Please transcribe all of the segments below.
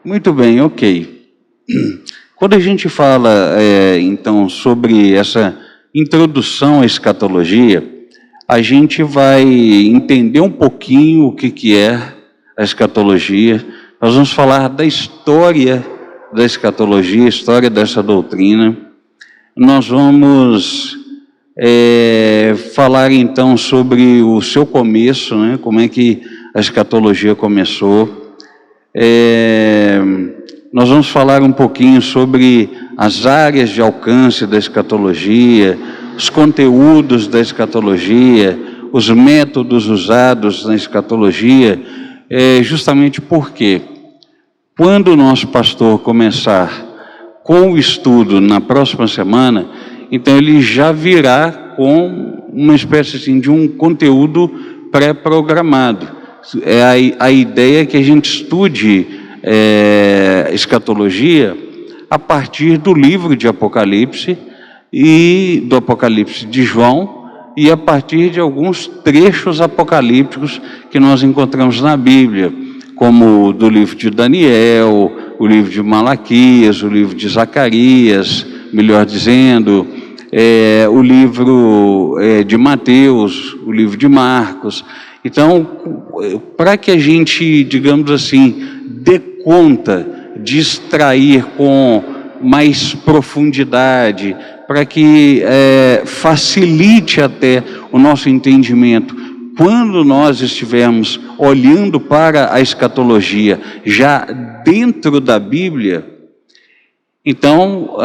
Muito bem, ok. Quando a gente fala, então, sobre essa introdução à escatologia, a gente vai entender um pouquinho o que é a escatologia. Nós vamos falar da história da escatologia, história dessa doutrina. Nós vamos falar, então, sobre o seu começo, né? Como é que a escatologia começou. Nós vamos falar um pouquinho sobre as áreas de alcance da escatologia, os conteúdos da escatologia, os métodos usados na escatologia, justamente porque quando o nosso pastor começar com o estudo na próxima semana, então ele já virá com uma espécie assim, de um conteúdo pré-programado. A ideia é que a gente estude escatologia a partir do livro de Apocalipse e do Apocalipse de João e a partir de alguns trechos apocalípticos que nós encontramos na Bíblia, como do livro de Daniel, o livro de Malaquias, o livro de Zacarias, melhor dizendo, o livro de Mateus, o livro de Marcos. Então, para que a gente, digamos assim, dê conta de extrair com mais profundidade, para que facilite até o nosso entendimento, quando nós estivermos olhando para a escatologia já dentro da Bíblia, então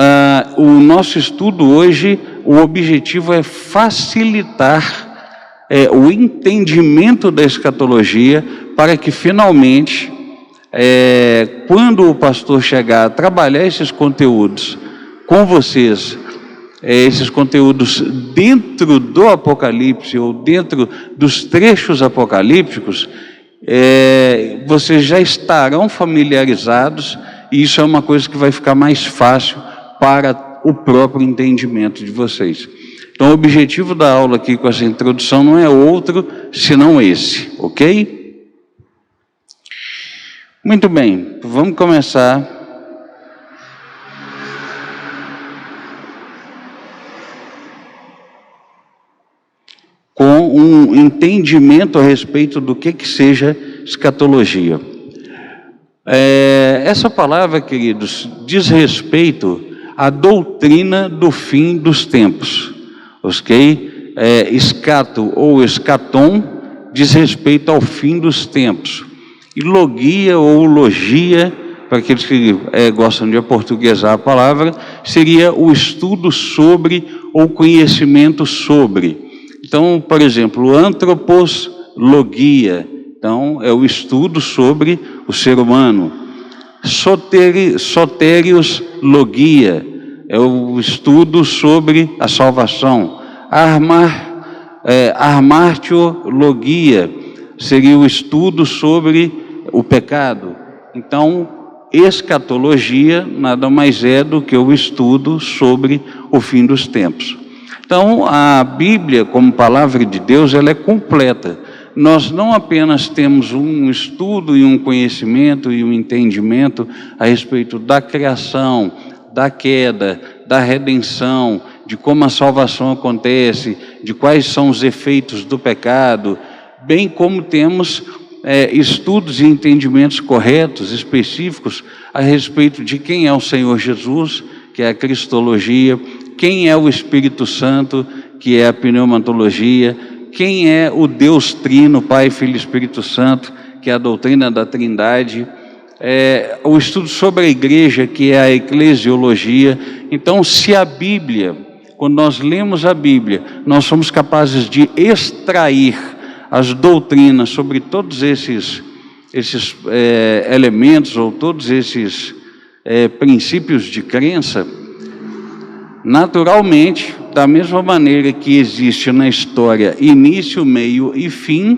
o nosso estudo hoje, o objetivo é facilitar o entendimento da escatologia, para que finalmente, quando o pastor chegar a trabalhar esses conteúdos com vocês, esses conteúdos dentro do Apocalipse ou dentro dos trechos apocalípticos, vocês já estarão familiarizados, e isso é uma coisa que vai ficar mais fácil para o próprio entendimento de vocês. Então, o objetivo da aula aqui com essa introdução não é outro senão esse, ok? Muito bem, vamos começar. Com um entendimento a respeito do que seja escatologia. Essa palavra, queridos, diz respeito à doutrina do fim dos tempos, ok? Escato ou escatom diz respeito ao fim dos tempos. E logia ou logia, para aqueles que gostam de aportuguesar a palavra, seria o estudo sobre ou conhecimento sobre. Então, por exemplo, antroposlogia, então é o estudo sobre o ser humano. Soterioslogia é o estudo sobre a salvação. Armartiologia seria o estudo sobre o pecado. Então, escatologia nada mais é do que o estudo sobre o fim dos tempos. Então, a Bíblia, como palavra de Deus, ela é completa. Nós não apenas temos um estudo e um conhecimento e um entendimento a respeito da criação, da queda, da redenção, de como a salvação acontece, de quais são os efeitos do pecado, bem como temos estudos e entendimentos corretos, específicos, a respeito de quem é o Senhor Jesus, que é a cristologia, quem é o Espírito Santo, que é a pneumatologia, quem é o Deus Trino, Pai, Filho e Espírito Santo, que é a doutrina da Trindade, o estudo sobre a igreja, que é a eclesiologia. Então, se a Bíblia, quando nós lemos a Bíblia, nós somos capazes de extrair as doutrinas sobre todos esses elementos, ou todos esses princípios de crença, naturalmente, da mesma maneira que existe na história início, meio e fim,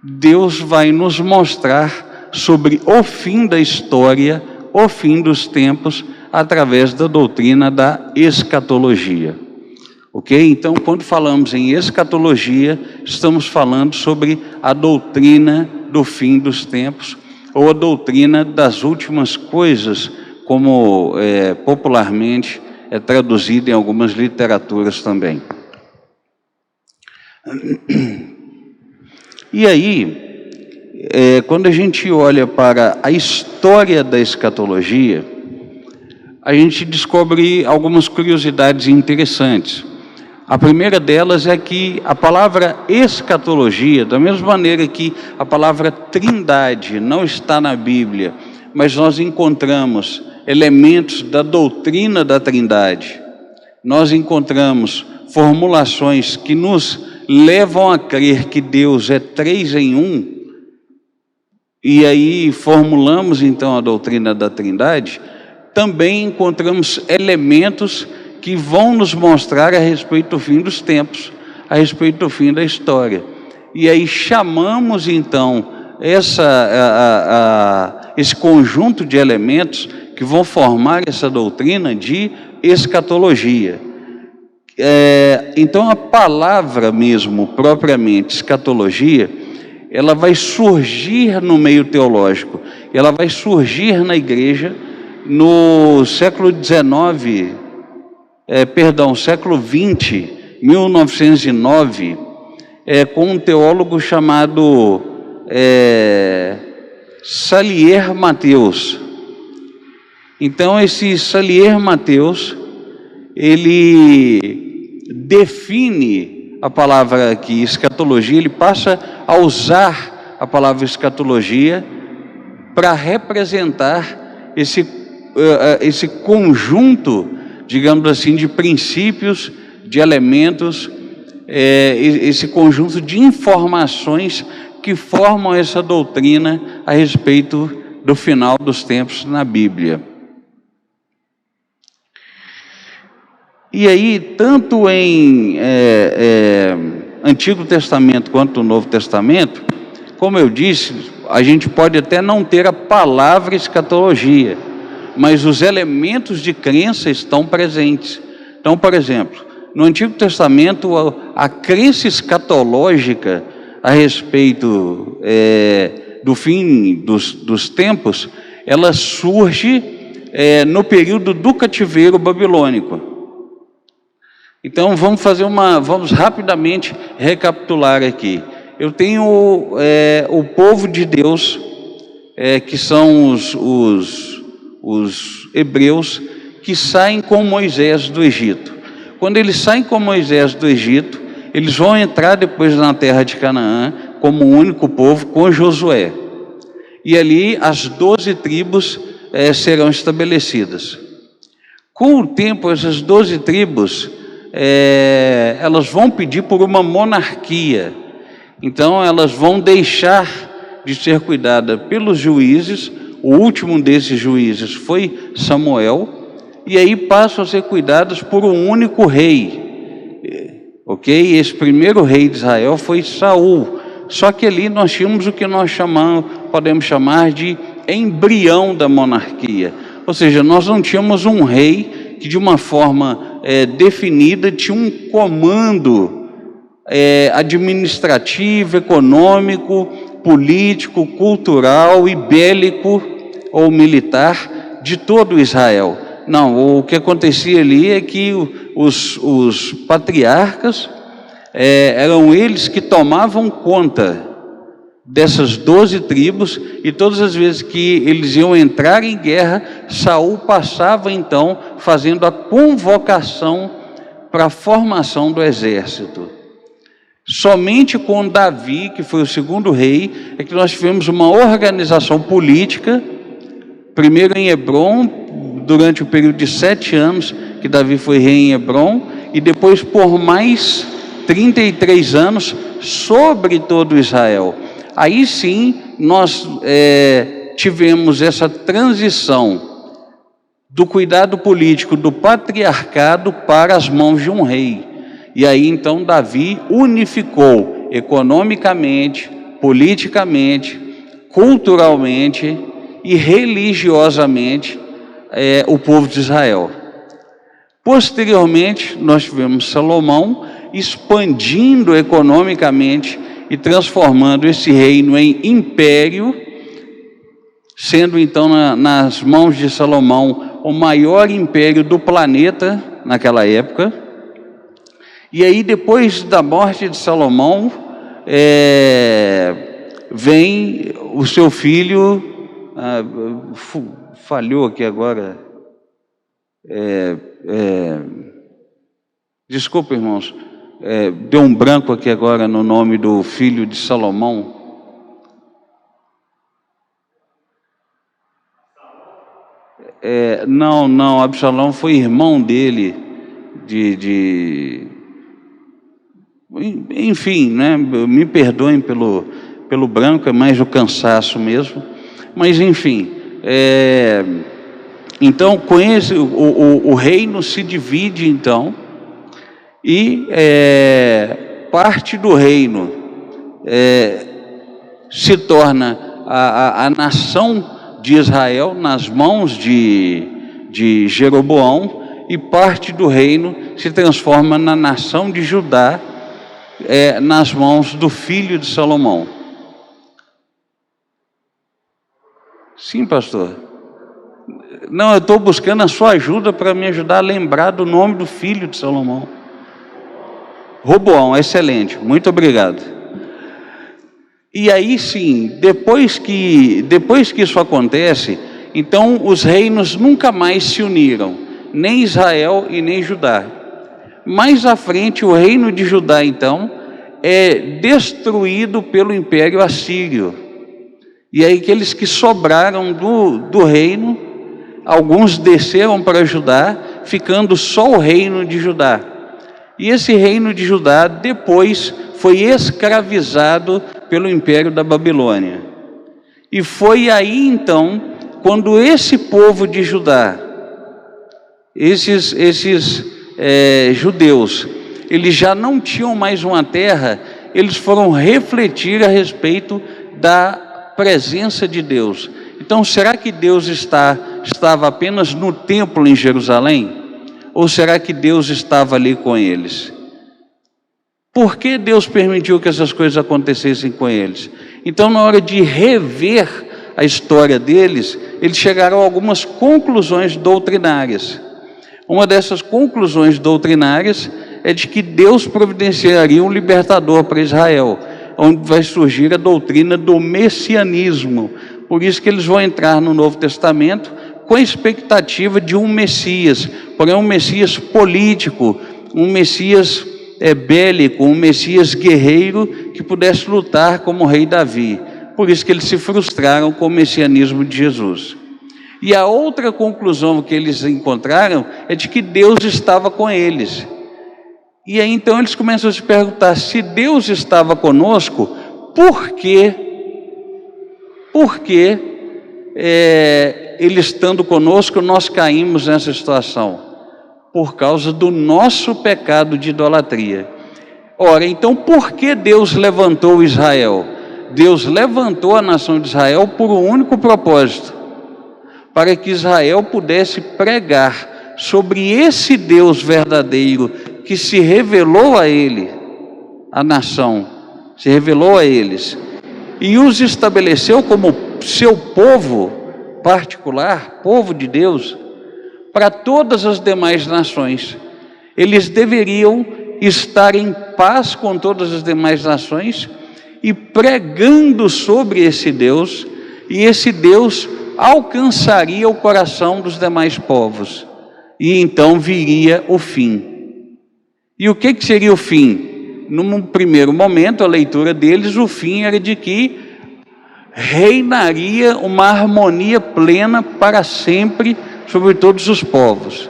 Deus vai nos mostrar sobre o fim da história, o fim dos tempos, através da doutrina da escatologia. Ok? Então, quando falamos em escatologia, estamos falando sobre a doutrina do fim dos tempos, ou a doutrina das últimas coisas, como popularmente é traduzido em algumas literaturas também. E aí, quando a gente olha para a história da escatologia, a gente descobre algumas curiosidades interessantes. A primeira delas é que a palavra escatologia, da mesma maneira que a palavra trindade não está na Bíblia, mas nós encontramos elementos da doutrina da trindade, nós encontramos formulações que nos levam a crer que Deus é 3 em 1, e aí formulamos então a doutrina da trindade, também encontramos elementos que vão nos mostrar a respeito do fim dos tempos, a respeito do fim da história. E aí chamamos então esse conjunto de elementos que vão formar essa doutrina de escatologia. Então a palavra mesmo, propriamente, escatologia, ela vai surgir no meio teológico, ela vai surgir na igreja no século XIX, século XX, 1909, com um teólogo chamado Sallier-Matheus. Então, esse Sallier-Matheus, ele define a palavra aqui, escatologia, ele passa a usar a palavra escatologia para representar esse conjunto, digamos assim, de princípios, de elementos, esse conjunto de informações que formam essa doutrina a respeito do final dos tempos na Bíblia. E aí, tanto em Antigo Testamento quanto no Novo Testamento, como eu disse, a gente pode até não ter a palavra escatologia, mas os elementos de crença estão presentes. Então, por exemplo, no Antigo Testamento, a crença escatológica a respeito do fim dos tempos, ela surge no período do cativeiro babilônico. Então, vamos rapidamente recapitular aqui. Eu tenho o povo de Deus, que são os hebreus, que saem com Moisés do Egito. Quando eles saem com Moisés do Egito, eles vão entrar depois na terra de Canaã como um único povo com Josué. E ali as 12 tribos serão estabelecidas. Com o tempo, essas 12 tribos, elas vão pedir por uma monarquia. Então elas vão deixar de ser cuidadas pelos juízes. O último desses juízes foi Samuel, e aí passam a ser cuidadas por um único rei, ok? Esse primeiro rei de Israel foi Saul, só que ali nós tínhamos o que nós podemos chamar de embrião da monarquia, ou seja, nós não tínhamos um rei que de uma forma definida tinha um comando administrativo, econômico, político, cultural e bélico ou militar de todo Israel. Não, o que acontecia ali é que os patriarcas, eram eles que tomavam conta dessas 12 tribos, e todas as vezes que eles iam entrar em guerra, Saul passava então fazendo a convocação para a formação do exército. Somente com Davi, que foi o segundo rei, é que nós tivemos uma organização política, primeiro em Hebrom, durante o período de 7 anos que Davi foi rei em Hebrom, e depois por mais 33 anos sobre todo Israel. Aí sim nós tivemos essa transição do cuidado político do patriarcado para as mãos de um rei. E aí então Davi unificou economicamente, politicamente, culturalmente e religiosamente o povo de Israel. Posteriormente, nós tivemos Salomão expandindo economicamente e transformando esse reino em império, sendo então nas mãos de Salomão o maior império do planeta naquela época. E aí, depois da morte de Salomão, vem o seu filho, falhou aqui agora, desculpa, irmãos, deu um branco aqui agora no nome do filho de Salomão. Não, Absalão foi irmão dele, enfim, né? Me perdoem pelo branco, é mais o cansaço mesmo, mas enfim, então o reino se divide então, e parte do reino se torna a nação de Israel nas mãos de Jeroboão, e parte do reino se transforma na nação de Judá, nas mãos do filho de Salomão. Sim, pastor. Não, eu estou buscando a sua ajuda para me ajudar a lembrar do nome do filho de Salomão. Roboão, excelente, muito obrigado. E aí sim, depois que isso acontece, então os reinos nunca mais se uniram, nem Israel e nem Judá. Mais à frente, o reino de Judá, então, é destruído pelo Império Assírio. E aí aqueles que sobraram do reino, alguns desceram para Judá, ficando só o reino de Judá. E esse reino de Judá depois foi escravizado pelo Império da Babilônia. E foi aí então, quando esse povo de Judá, esses judeus, eles já não tinham mais uma terra, eles foram refletir a respeito da presença de Deus. Então, será que Deus estava apenas no templo em Jerusalém? Ou será que Deus estava ali com eles? Por que Deus permitiu que essas coisas acontecessem com eles? Então, na hora de rever a história deles, eles chegaram a algumas conclusões doutrinárias. Uma dessas conclusões doutrinárias é de que Deus providenciaria um libertador para Israel, onde vai surgir a doutrina do messianismo. Por isso que eles vão entrar no Novo Testamento com a expectativa de um Messias, porém um Messias político, um Messias bélico, um Messias guerreiro que pudesse lutar como o rei Davi. Por isso que eles se frustraram com o messianismo de Jesus. E a outra conclusão que eles encontraram é de que Deus estava com eles. E aí então eles começam a se perguntar: se Deus estava conosco, por que Ele estando conosco nós caímos nessa situação? Por causa do nosso pecado de idolatria. Ora, então por que Deus levantou Israel? Deus levantou a nação de Israel por um único propósito: para que Israel pudesse pregar sobre esse Deus verdadeiro que se revelou a ele, a nação, se revelou a eles, e os estabeleceu como seu povo particular, povo de Deus, para todas as demais nações. Eles deveriam estar em paz com todas as demais nações e pregando sobre esse Deus, e esse Deus alcançaria o coração dos demais povos, e então viria o fim. E o que seria o fim? Num primeiro momento, a leitura deles, o fim era de que reinaria uma harmonia plena para sempre sobre todos os povos.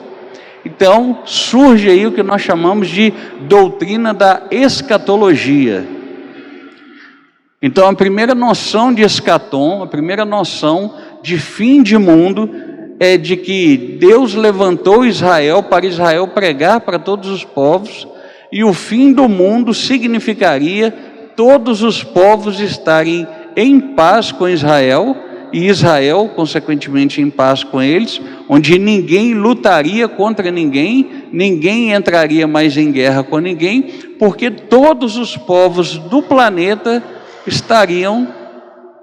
Então surge aí o que nós chamamos de doutrina da escatologia. Então a primeira noção de escatom, a primeira noção de fim de mundo, é de que Deus levantou Israel para Israel pregar para todos os povos, e o fim do mundo significaria todos os povos estarem em paz com Israel, e Israel, consequentemente, em paz com eles, onde ninguém lutaria contra ninguém, ninguém entraria mais em guerra com ninguém, porque todos os povos do planeta estariam,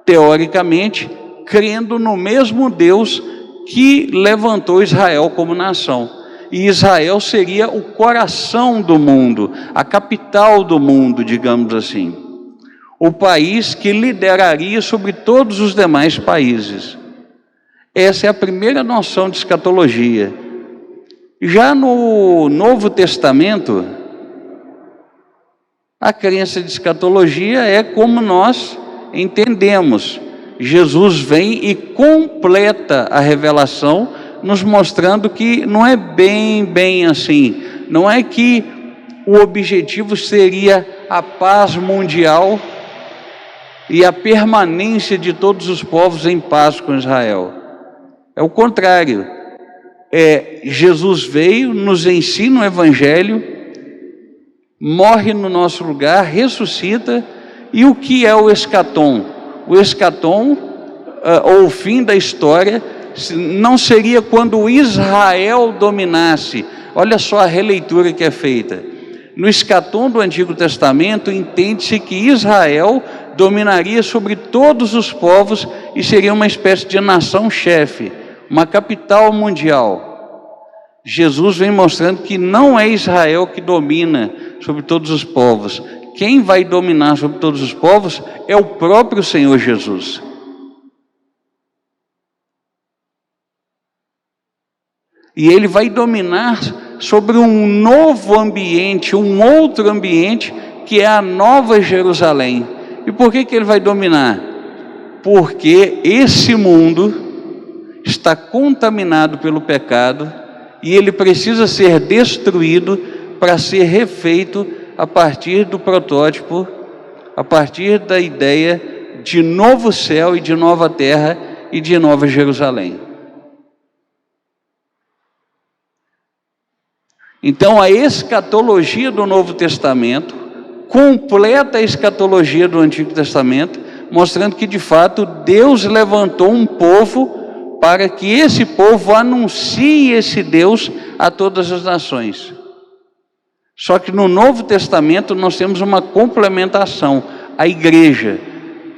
teoricamente, crendo no mesmo Deus que levantou Israel como nação. E Israel seria o coração do mundo, a capital do mundo, digamos assim. O país que lideraria sobre todos os demais países. Essa é a primeira noção de escatologia. Já no Novo Testamento, a crença de escatologia é como nós entendemos. Jesus vem e completa a revelação, nos mostrando que não é bem assim. Não é que o objetivo seria a paz mundial e a permanência de todos os povos em paz com Israel. É o contrário. Jesus veio, nos ensina o Evangelho, morre no nosso lugar, ressuscita. E o que é o escatom? O escatom, ou o fim da história, não seria quando Israel dominasse. Olha só a releitura que é feita. No escatom do Antigo Testamento, entende-se que Israel dominaria sobre todos os povos e seria uma espécie de nação-chefe, uma capital mundial. Jesus vem mostrando que não é Israel que domina sobre todos os povos. Quem vai dominar sobre todos os povos é o próprio Senhor Jesus. E ele vai dominar sobre um novo ambiente, um outro ambiente, que é a Nova Jerusalém. E por que ele vai dominar? Porque esse mundo está contaminado pelo pecado e ele precisa ser destruído para ser refeito a partir do protótipo, a partir da ideia de novo céu e de nova terra e de nova Jerusalém. Então a escatologia do Novo Testamento completa a escatologia do Antigo Testamento, mostrando que de fato Deus levantou um povo para que esse povo anuncie esse Deus a todas as nações. Só que no Novo Testamento nós temos uma complementação, a igreja.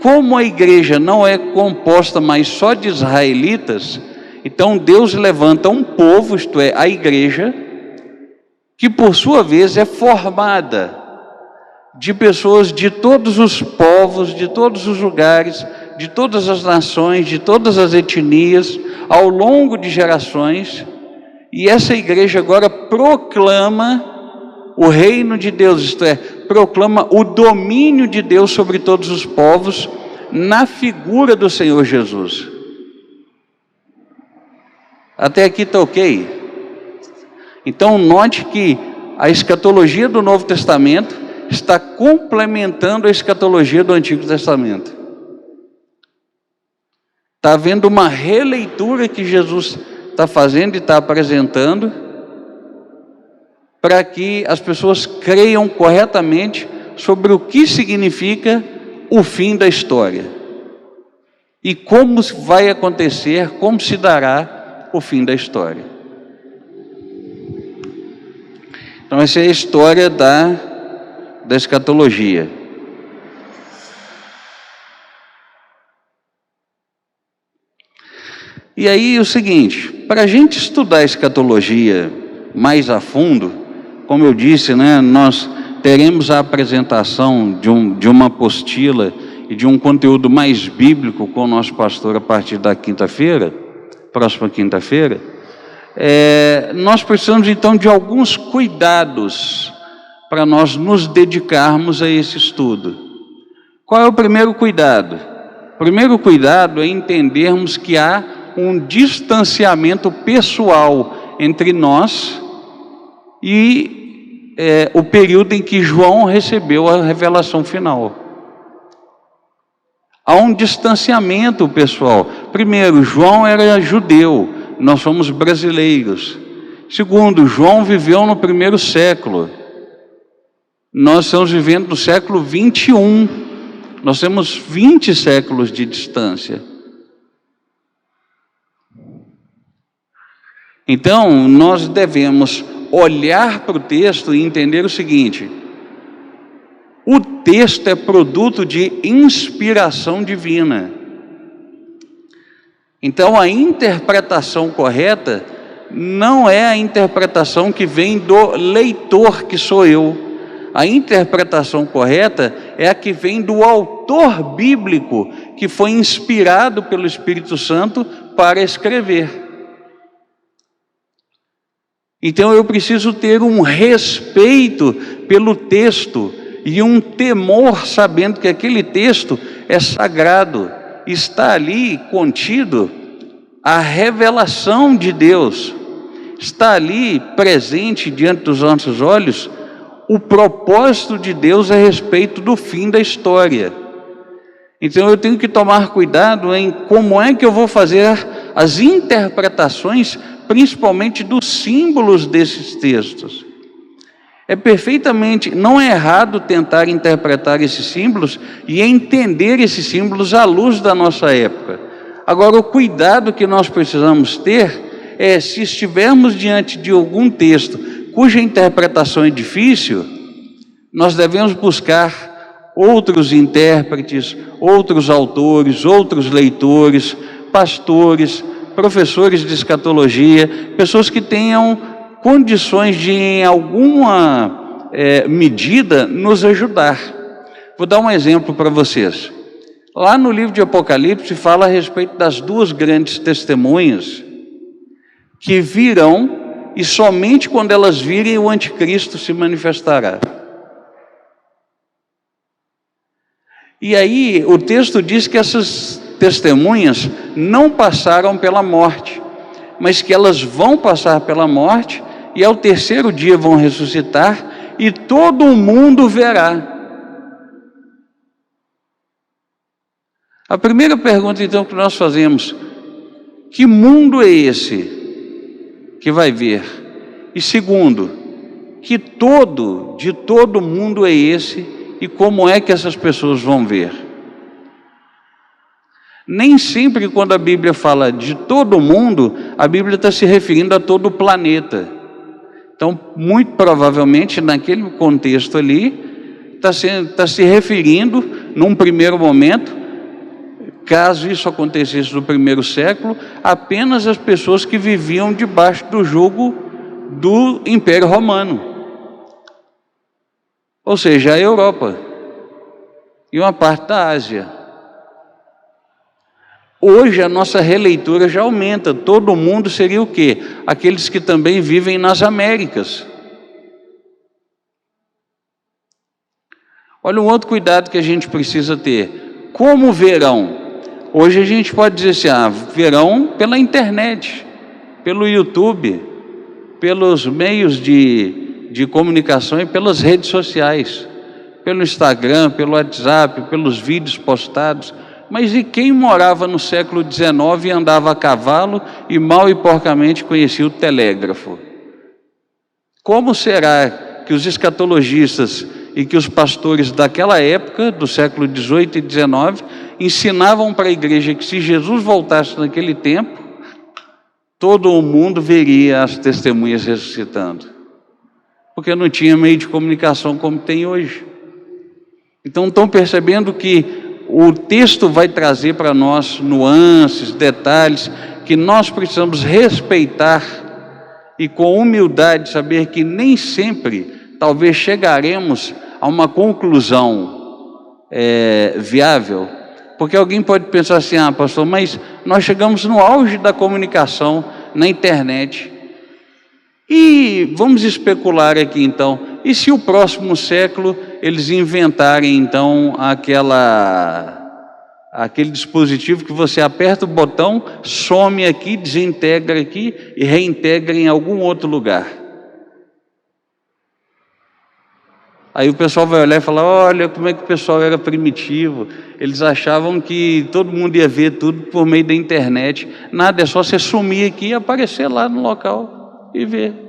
Como a igreja não é composta mais só de israelitas, então Deus levanta um povo, isto é, a igreja, que por sua vez é formada de pessoas de todos os povos, de todos os lugares, de todas as nações, de todas as etnias, ao longo de gerações. E essa igreja agora proclama o reino de Deus, isto é, proclama o domínio de Deus sobre todos os povos, na figura do Senhor Jesus. Até aqui está ok? Então note que a escatologia do Novo Testamento está complementando a escatologia do Antigo Testamento. Está havendo uma releitura que Jesus está fazendo e está apresentando, para que as pessoas creiam corretamente sobre o que significa o fim da história e como vai acontecer, como se dará o fim da história. Então essa é a história da escatologia. E aí o seguinte, para a gente estudar a escatologia mais a fundo, como eu disse, né, nós teremos a apresentação de uma apostila e de um conteúdo mais bíblico com o nosso pastor a partir da quinta-feira, próxima quinta-feira. Nós precisamos então de alguns cuidados para nós nos dedicarmos a esse estudo. Qual é o primeiro cuidado? O primeiro cuidado é entendermos que há um distanciamento pessoal entre nós e o período em que João recebeu a revelação final. Há um distanciamento pessoal. Primeiro, João era judeu, nós somos brasileiros. Segundo, João viveu no primeiro século. Nós estamos vivendo no século 21. Nós temos 20 séculos de distância. Então, nós devemos olhar para o texto e entender o seguinte: o texto é produto de inspiração divina. Então, a interpretação correta não é a interpretação que vem do leitor, que sou eu. A interpretação correta é a que vem do autor bíblico, que foi inspirado pelo Espírito Santo para escrever. Então eu preciso ter um respeito pelo texto e um temor, sabendo que aquele texto é sagrado. Está ali contido a revelação de Deus. Está ali presente diante dos nossos olhos o propósito de Deus a respeito do fim da história. Então eu tenho que tomar cuidado em como é que eu vou fazer as interpretações, principalmente dos símbolos desses textos. É perfeitamente, não é errado tentar interpretar esses símbolos e entender esses símbolos à luz da nossa época. Agora, o cuidado que nós precisamos ter é, se estivermos diante de algum texto cuja interpretação é difícil, nós devemos buscar outros intérpretes, outros autores, outros leitores, pastores, professores de escatologia, pessoas que tenham condições de, em alguma medida, nos ajudar. Vou dar um exemplo para vocês. Lá no livro de Apocalipse fala a respeito das duas grandes testemunhas que virão, e somente quando elas virem o anticristo se manifestará. E aí o texto diz que essas testemunhas não passaram pela morte, mas que elas vão passar pela morte e ao terceiro dia vão ressuscitar e todo o mundo verá. A primeira pergunta então que nós fazemos: que mundo é esse que vai ver? E segundo, de todo mundo é esse e como é que essas pessoas vão ver? Nem sempre quando a Bíblia fala de todo mundo, a Bíblia está se referindo a todo o planeta. Então, muito provavelmente, naquele contexto ali, está se referindo, num primeiro momento, caso isso acontecesse no primeiro século, apenas as pessoas que viviam debaixo do jugo do Império Romano, ou seja, a Europa e uma parte da Ásia. Hoje a nossa releitura já aumenta, todo mundo seria o quê? Aqueles que também vivem nas Américas. Olha um outro cuidado que a gente precisa ter: como verão? Hoje a gente pode dizer assim, verão pela internet, pelo YouTube, pelos meios de comunicação e pelas redes sociais, pelo Instagram, pelo WhatsApp, pelos vídeos postados. Mas e quem morava no século XIX e andava a cavalo e mal e porcamente conhecia o telégrafo? Como será que os escatologistas e que os pastores daquela época, do século XVIII e XIX, ensinavam para a igreja que se Jesus voltasse naquele tempo, todo o mundo veria as testemunhas ressuscitando? Porque não tinha meio de comunicação como tem hoje. Então estão percebendo que o texto vai trazer para nós nuances, detalhes, que nós precisamos respeitar e com humildade saber que nem sempre, talvez, chegaremos a uma conclusão viável. Porque alguém pode pensar assim, pastor, mas nós chegamos no auge da comunicação na internet. E vamos especular aqui então, e se o próximo século eles inventarem então aquele dispositivo que você aperta o botão, some aqui, desintegra aqui e reintegra em algum outro lugar? Aí o pessoal vai olhar e falar, olha como é que o pessoal era primitivo, eles achavam que todo mundo ia ver tudo por meio da internet. Nada, é só você sumir aqui e aparecer lá no local e ver.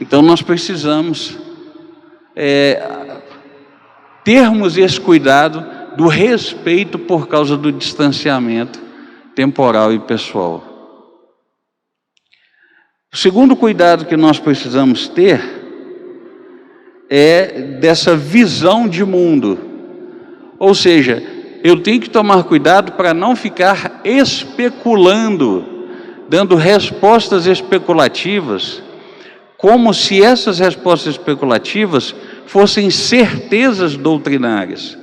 Então nós precisamos termos esse cuidado do respeito por causa do distanciamento temporal e pessoal. O segundo cuidado que nós precisamos ter é dessa visão de mundo. Ou seja, eu tenho que tomar cuidado para não ficar especulando, dando respostas especulativas, como se essas respostas especulativas fossem certezas doutrinárias.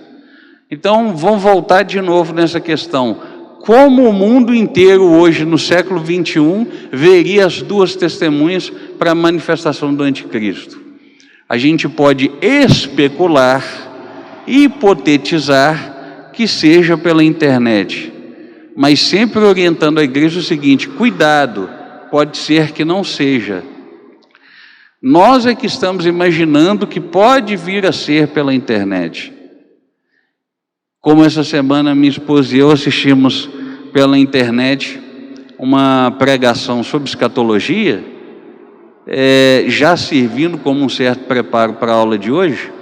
Então, vamos voltar de novo nessa questão. Como o mundo inteiro hoje, no século 21, veria as duas testemunhas para a manifestação do anticristo? A gente pode especular, hipotetizar que seja pela internet, mas sempre orientando a igreja o seguinte: cuidado, pode ser que não seja. Nós é que estamos imaginando que pode vir a ser pela internet. Como essa semana minha esposa e eu assistimos pela internet uma pregação sobre escatologia, já servindo como um certo preparo para a aula de hoje,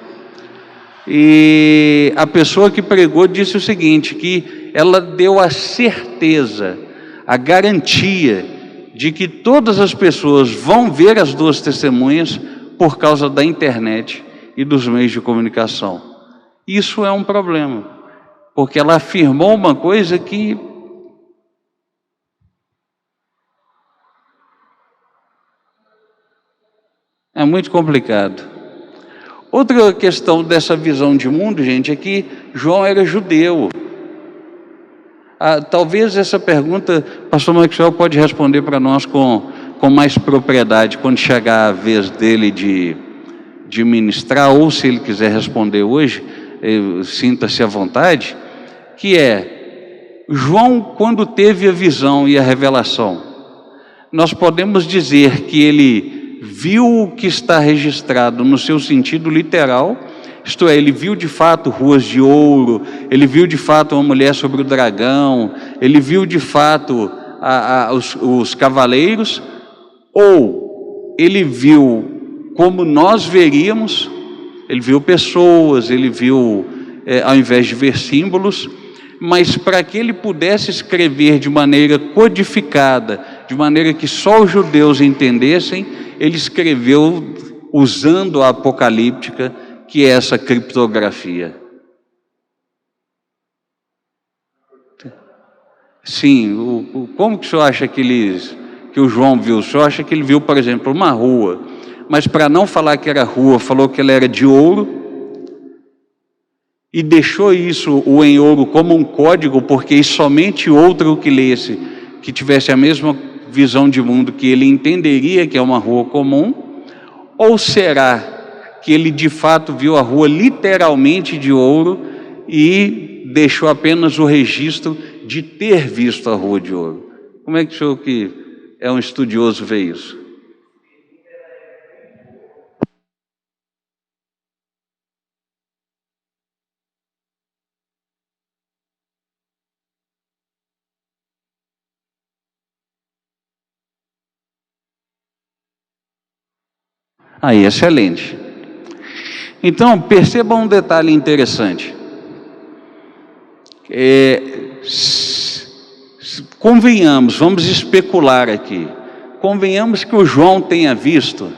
e a pessoa que pregou disse o seguinte, que ela deu a certeza, a garantia de que todas as pessoas vão ver as duas testemunhas por causa da internet e dos meios de comunicação. Isso é um problema, porque ela afirmou uma coisa que é muito complicado. Outra questão dessa visão de mundo, gente, é que João era judeu. Talvez essa pergunta, pastor Maxwell pode responder para nós com mais propriedade, quando chegar a vez dele de ministrar, ou se ele quiser responder hoje, sinta-se à vontade, que é, João, quando teve a visão e a revelação, nós podemos dizer que ele viu o que está registrado no seu sentido literal, isto é, ele viu de fato ruas de ouro, ele viu de fato uma mulher sobre o dragão, ele viu de fato os cavaleiros, ou ele viu como nós veríamos, ele viu pessoas, ele viu, ao invés de ver símbolos, mas para que ele pudesse escrever de maneira codificada, de maneira que só os judeus entendessem, ele escreveu usando a apocalíptica, que é essa criptografia. Sim, como que o senhor acha que o João viu? O senhor acha que ele viu, por exemplo, uma rua, mas para não falar que era rua, falou que ela era de ouro, e deixou isso, o em ouro, como um código, porque somente outro que lesse, que tivesse a mesma visão de mundo, que ele entenderia que é uma rua comum? Ou será que ele de fato viu a rua literalmente de ouro e deixou apenas o registro de ter visto a rua de ouro? Como é que o senhor, que é um estudioso, vê isso? Aí, excelente. Então, perceba um detalhe interessante. Convenhamos, vamos especular aqui. Convenhamos que o João tenha visto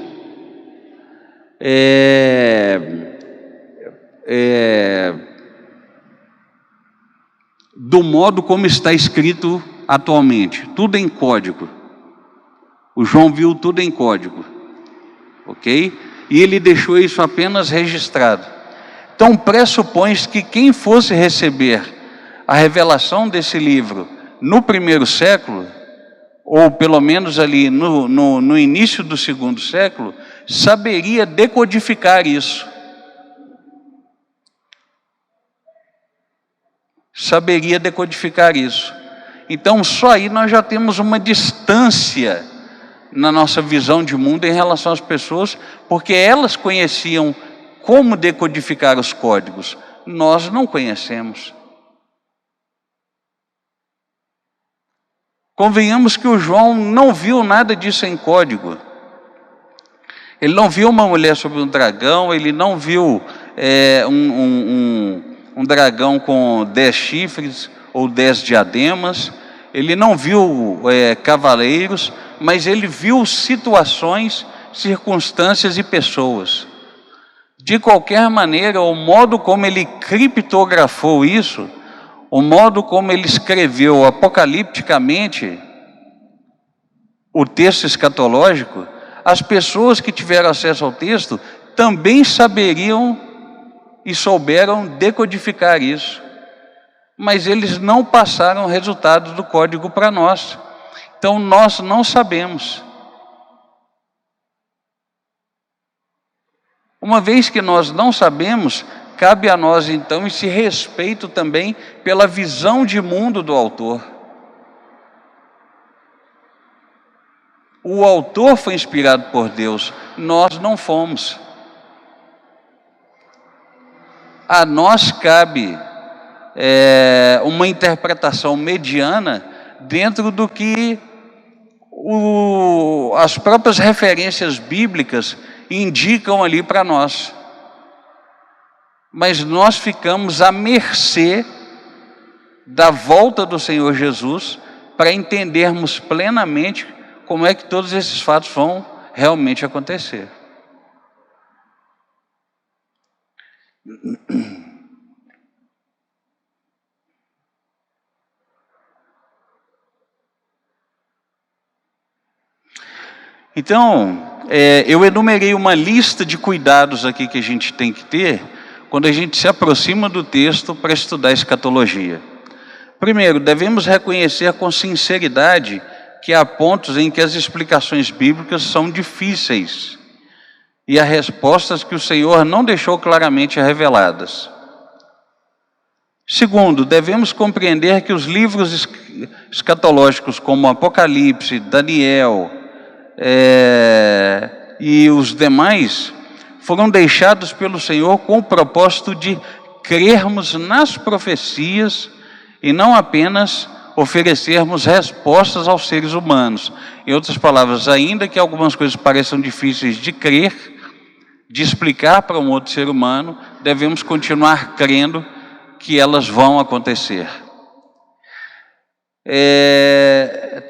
do modo como está escrito atualmente, tudo em código. O João viu tudo em código. Ok? E ele deixou isso apenas registrado. Então, pressupõe-se que quem fosse receber a revelação desse livro no primeiro século, ou pelo menos ali no início do segundo século, saberia decodificar isso. Saberia decodificar isso. Então, só aí nós já temos uma distância na nossa visão de mundo em relação às pessoas, porque elas conheciam como decodificar os códigos. Nós não conhecemos. Convenhamos que o João não viu nada disso em código. Ele não viu uma mulher sobre um dragão, ele não viu um dragão com 10 chifres ou 10 diademas, ele não viu cavaleiros, mas ele viu situações, circunstâncias e pessoas. De qualquer maneira, o modo como ele criptografou isso o modo como ele escreveu apocalipticamente o texto escatológico, as pessoas que tiveram acesso ao texto também saberiam e souberam decodificar isso. Mas eles não passaram o resultado do código para nós. Então nós não sabemos. Uma vez que nós não sabemos, cabe a nós então esse respeito também pela visão de mundo do autor. O autor foi inspirado por Deus, nós não fomos. A nós cabe uma interpretação mediana dentro do que as próprias referências bíblicas indicam ali para nós. Mas nós ficamos à mercê da volta do Senhor Jesus para entendermos plenamente como é que todos esses fatos vão realmente acontecer. Então, eu enumerei uma lista de cuidados aqui que a gente tem que ter quando a gente se aproxima do texto para estudar escatologia. Primeiro, devemos reconhecer com sinceridade que há pontos em que as explicações bíblicas são difíceis e há respostas que o Senhor não deixou claramente reveladas. Segundo, devemos compreender que os livros escatológicos como Apocalipse, Daniel e os demais foram deixados pelo Senhor com o propósito de crermos nas profecias e não apenas oferecermos respostas aos seres humanos. Em outras palavras, ainda que algumas coisas pareçam difíceis de crer, de explicar para um outro ser humano, devemos continuar crendo que elas vão acontecer.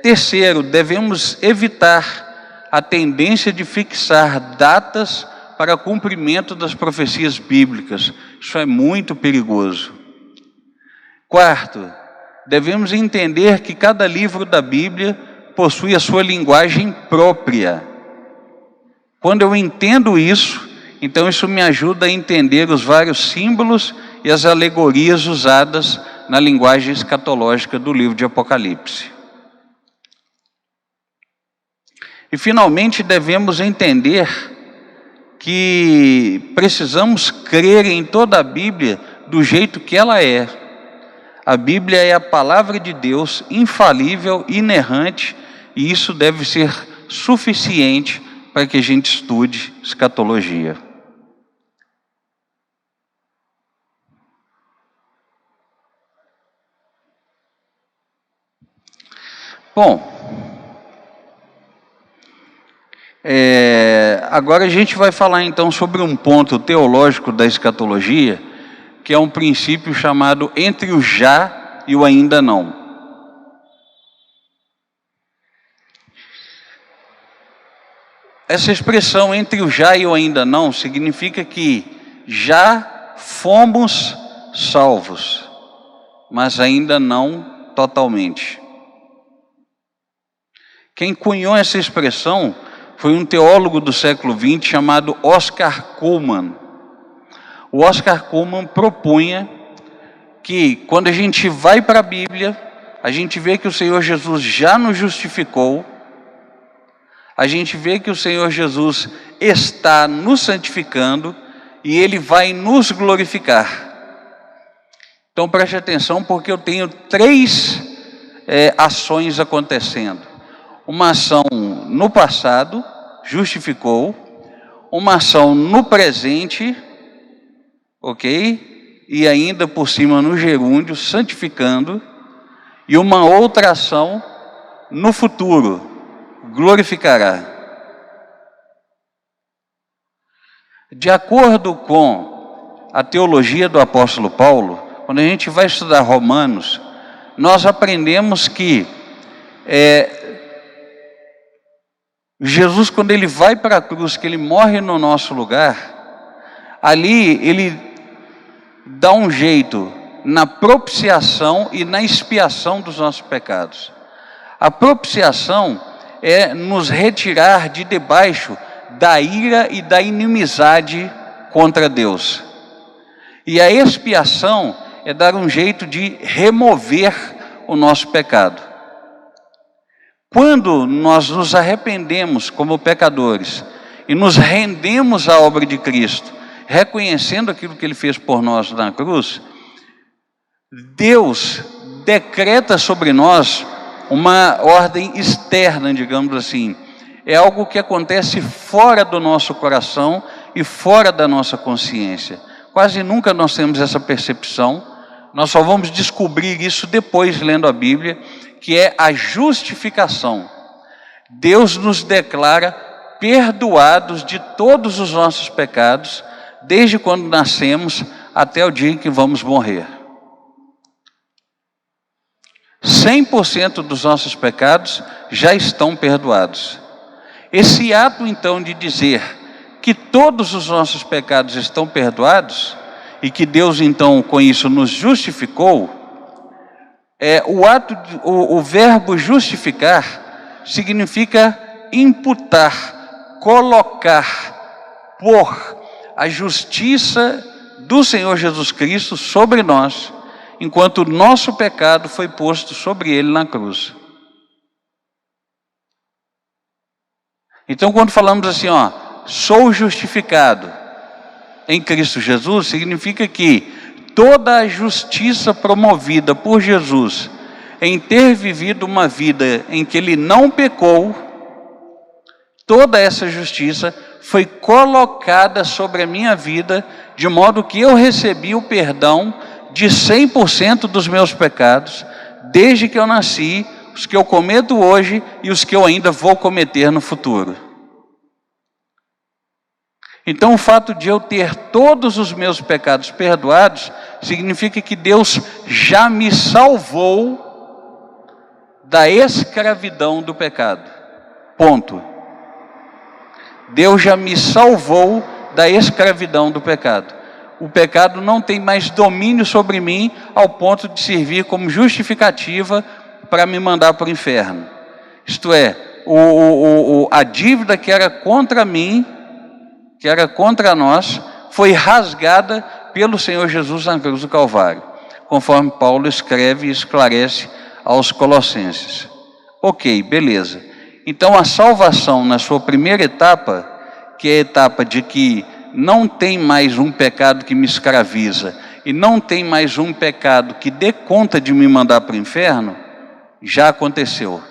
Terceiro, devemos evitar a tendência de fixar datas para cumprimento das profecias bíblicas. Isso é muito perigoso. Quarto, devemos entender que cada livro da Bíblia possui a sua linguagem própria. Quando eu entendo isso, então isso me ajuda a entender os vários símbolos e as alegorias usadas na linguagem escatológica do livro de Apocalipse. E finalmente devemos entender que precisamos crer em toda a Bíblia do jeito que ela é. A Bíblia é a palavra de Deus, infalível, inerrante, e isso deve ser suficiente para que a gente estude escatologia. Bom, agora a gente vai falar então sobre um ponto teológico da escatologia, que é um princípio chamado entre o já e o ainda não. Essa expressão entre o já e o ainda não significa que já fomos salvos, mas ainda não totalmente. Quem cunhou essa expressão foi um teólogo do século XX chamado Oscar Cullmann. O Oscar Cullmann propunha que quando a gente vai para a Bíblia, a gente vê que o Senhor Jesus já nos justificou, a gente vê que o Senhor Jesus está nos santificando e Ele vai nos glorificar. Então preste atenção, porque eu tenho três ações acontecendo. Uma ação no passado, justificou. Uma ação no presente, ok? E ainda por cima no gerúndio, santificando. E uma outra ação no futuro, glorificará. De acordo com a teologia do apóstolo Paulo, quando a gente vai estudar Romanos, nós aprendemos que Jesus, quando ele vai para a cruz, que ele morre no nosso lugar, ali ele dá um jeito na propiciação e na expiação dos nossos pecados. A propiciação é nos retirar de debaixo da ira e da inimizade contra Deus. E a expiação é dar um jeito de remover o nosso pecado. Quando nós nos arrependemos como pecadores e nos rendemos à obra de Cristo, reconhecendo aquilo que Ele fez por nós na cruz, Deus decreta sobre nós uma ordem externa, digamos assim. É algo que acontece fora do nosso coração e fora da nossa consciência. Quase nunca nós temos essa percepção. Nós só vamos descobrir isso depois, lendo a Bíblia, que é a justificação. Deus nos declara perdoados de todos os nossos pecados, desde quando nascemos até o dia em que vamos morrer. 100% dos nossos pecados já estão perdoados. Esse ato, então, de dizer que todos os nossos pecados estão perdoados e que Deus, então, com isso nos justificou, o verbo justificar significa imputar, colocar, pôr a justiça do Senhor Jesus Cristo sobre nós, enquanto o nosso pecado foi posto sobre Ele na cruz. Então, quando falamos assim, sou justificado em Cristo Jesus, significa que toda a justiça promovida por Jesus em ter vivido uma vida em que Ele não pecou, toda essa justiça foi colocada sobre a minha vida, de modo que eu recebi o perdão de 100% dos meus pecados, desde que eu nasci, os que eu cometo hoje e os que eu ainda vou cometer no futuro. Então, o fato de eu ter todos os meus pecados perdoados, significa que Deus já me salvou da escravidão do pecado. Ponto. Deus já me salvou da escravidão do pecado. O pecado não tem mais domínio sobre mim ao ponto de servir como justificativa para me mandar para o inferno. Isto é, a dívida que era contra mim, que era contra nós, foi rasgada pelo Senhor Jesus na cruz do Calvário, conforme Paulo escreve e esclarece aos Colossenses. Ok, beleza. Então a salvação na sua primeira etapa, que é a etapa de que não tem mais um pecado que me escraviza e não tem mais um pecado que dê conta de me mandar para o inferno, já aconteceu.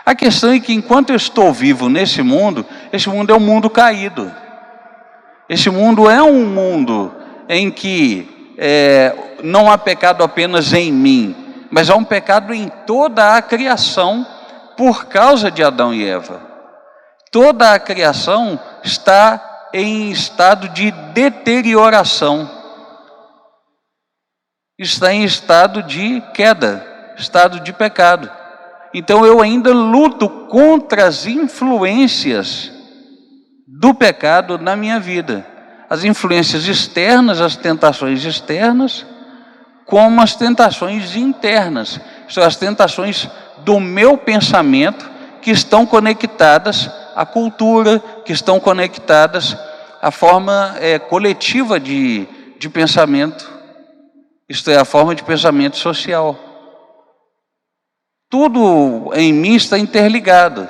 A questão é que enquanto eu estou vivo nesse mundo, esse mundo é um mundo caído. Esse mundo é um mundo em que não há pecado apenas em mim, mas há um pecado em toda a criação por causa de Adão e Eva. Toda a criação está em estado de deterioração. Está em estado de queda, estado de pecado. Então eu ainda luto contra as influências do pecado na minha vida. As influências externas, as tentações externas, como as tentações internas. São as tentações do meu pensamento que estão conectadas à cultura, que estão conectadas à forma coletiva de pensamento, isto é, a forma de pensamento social. Tudo em mim está interligado.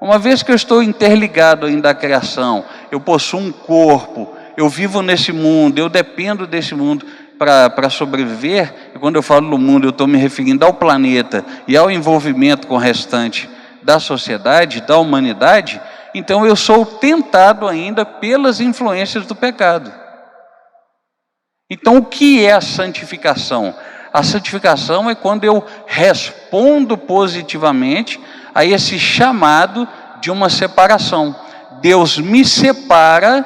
Uma vez que eu estou interligado ainda à criação, eu possuo um corpo, eu vivo nesse mundo, eu dependo desse mundo para sobreviver, e quando eu falo do mundo, eu estou me referindo ao planeta e ao envolvimento com o restante da sociedade, da humanidade, então eu sou tentado ainda pelas influências do pecado. Então, o que é a santificação? A santificação é quando eu respondo positivamente a esse chamado de uma separação. Deus me separa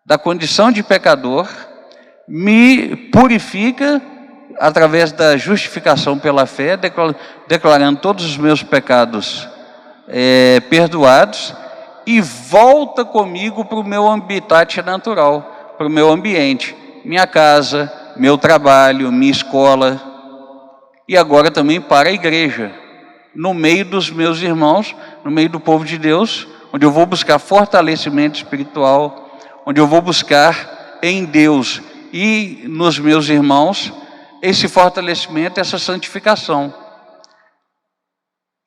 da condição de pecador, me purifica através da justificação pela fé, declarando todos os meus pecados perdoados, e volta comigo para o meu habitat natural, para o meu ambiente, minha casa, meu trabalho, minha escola, e agora também para a igreja, no meio dos meus irmãos, no meio do povo de Deus, onde eu vou buscar fortalecimento espiritual, onde eu vou buscar em Deus e nos meus irmãos esse fortalecimento, essa santificação.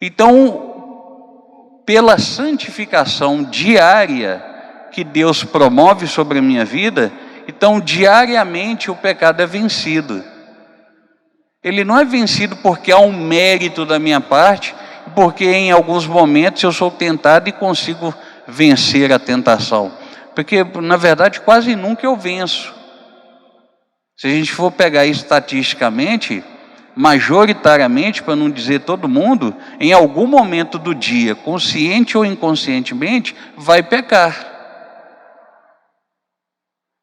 Então, pela santificação diária que Deus promove sobre a minha vida, então diariamente o pecado é vencido. Ele não é vencido porque há um mérito da minha parte, porque em alguns momentos eu sou tentado e consigo vencer a tentação. Porque, na verdade, quase nunca eu venço. Se a gente for pegar estatisticamente, majoritariamente, para não dizer todo mundo, em algum momento do dia, consciente ou inconscientemente, vai pecar.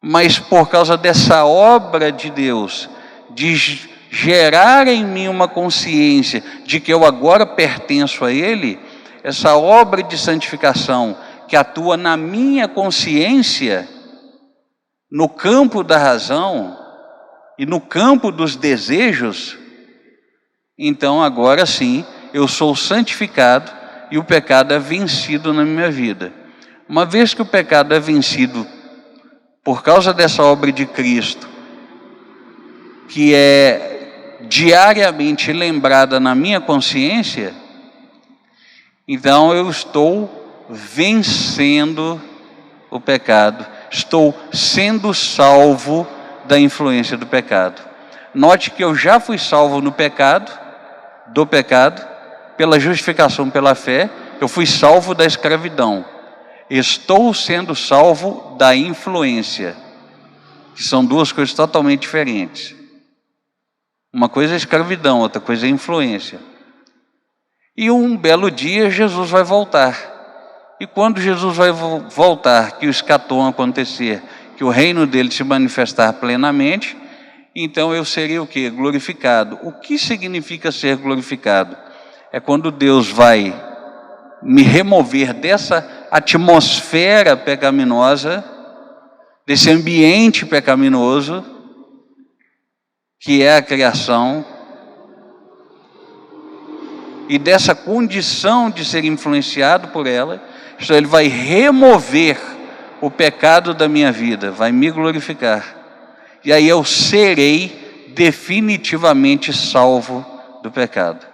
Mas por causa dessa obra de Deus, de gerar em mim uma consciência de que eu agora pertenço a Ele, essa obra de santificação que atua na minha consciência, no campo da razão e no campo dos desejos, então agora sim eu sou santificado e o pecado é vencido na minha vida. Uma vez que o pecado é vencido por causa dessa obra de Cristo, que é diariamente lembrada na minha consciência, então eu estou vencendo o pecado, estou sendo salvo da influência do pecado. Note que eu já fui salvo do pecado, pela justificação pela fé, eu fui salvo da escravidão. Estou sendo salvo da influência, que são duas coisas totalmente diferentes. Uma coisa é escravidão, outra coisa é influência. E um belo dia Jesus vai voltar. E quando Jesus vai voltar, que o escatom acontecer, que o reino dele se manifestar plenamente, então eu serei o quê? Glorificado. O que significa ser glorificado? É quando Deus vai me remover dessa atmosfera pecaminosa, desse ambiente pecaminoso, que é a criação, e dessa condição de ser influenciado por ela. Então Ele vai remover o pecado da minha vida, vai me glorificar. E aí eu serei definitivamente salvo do pecado.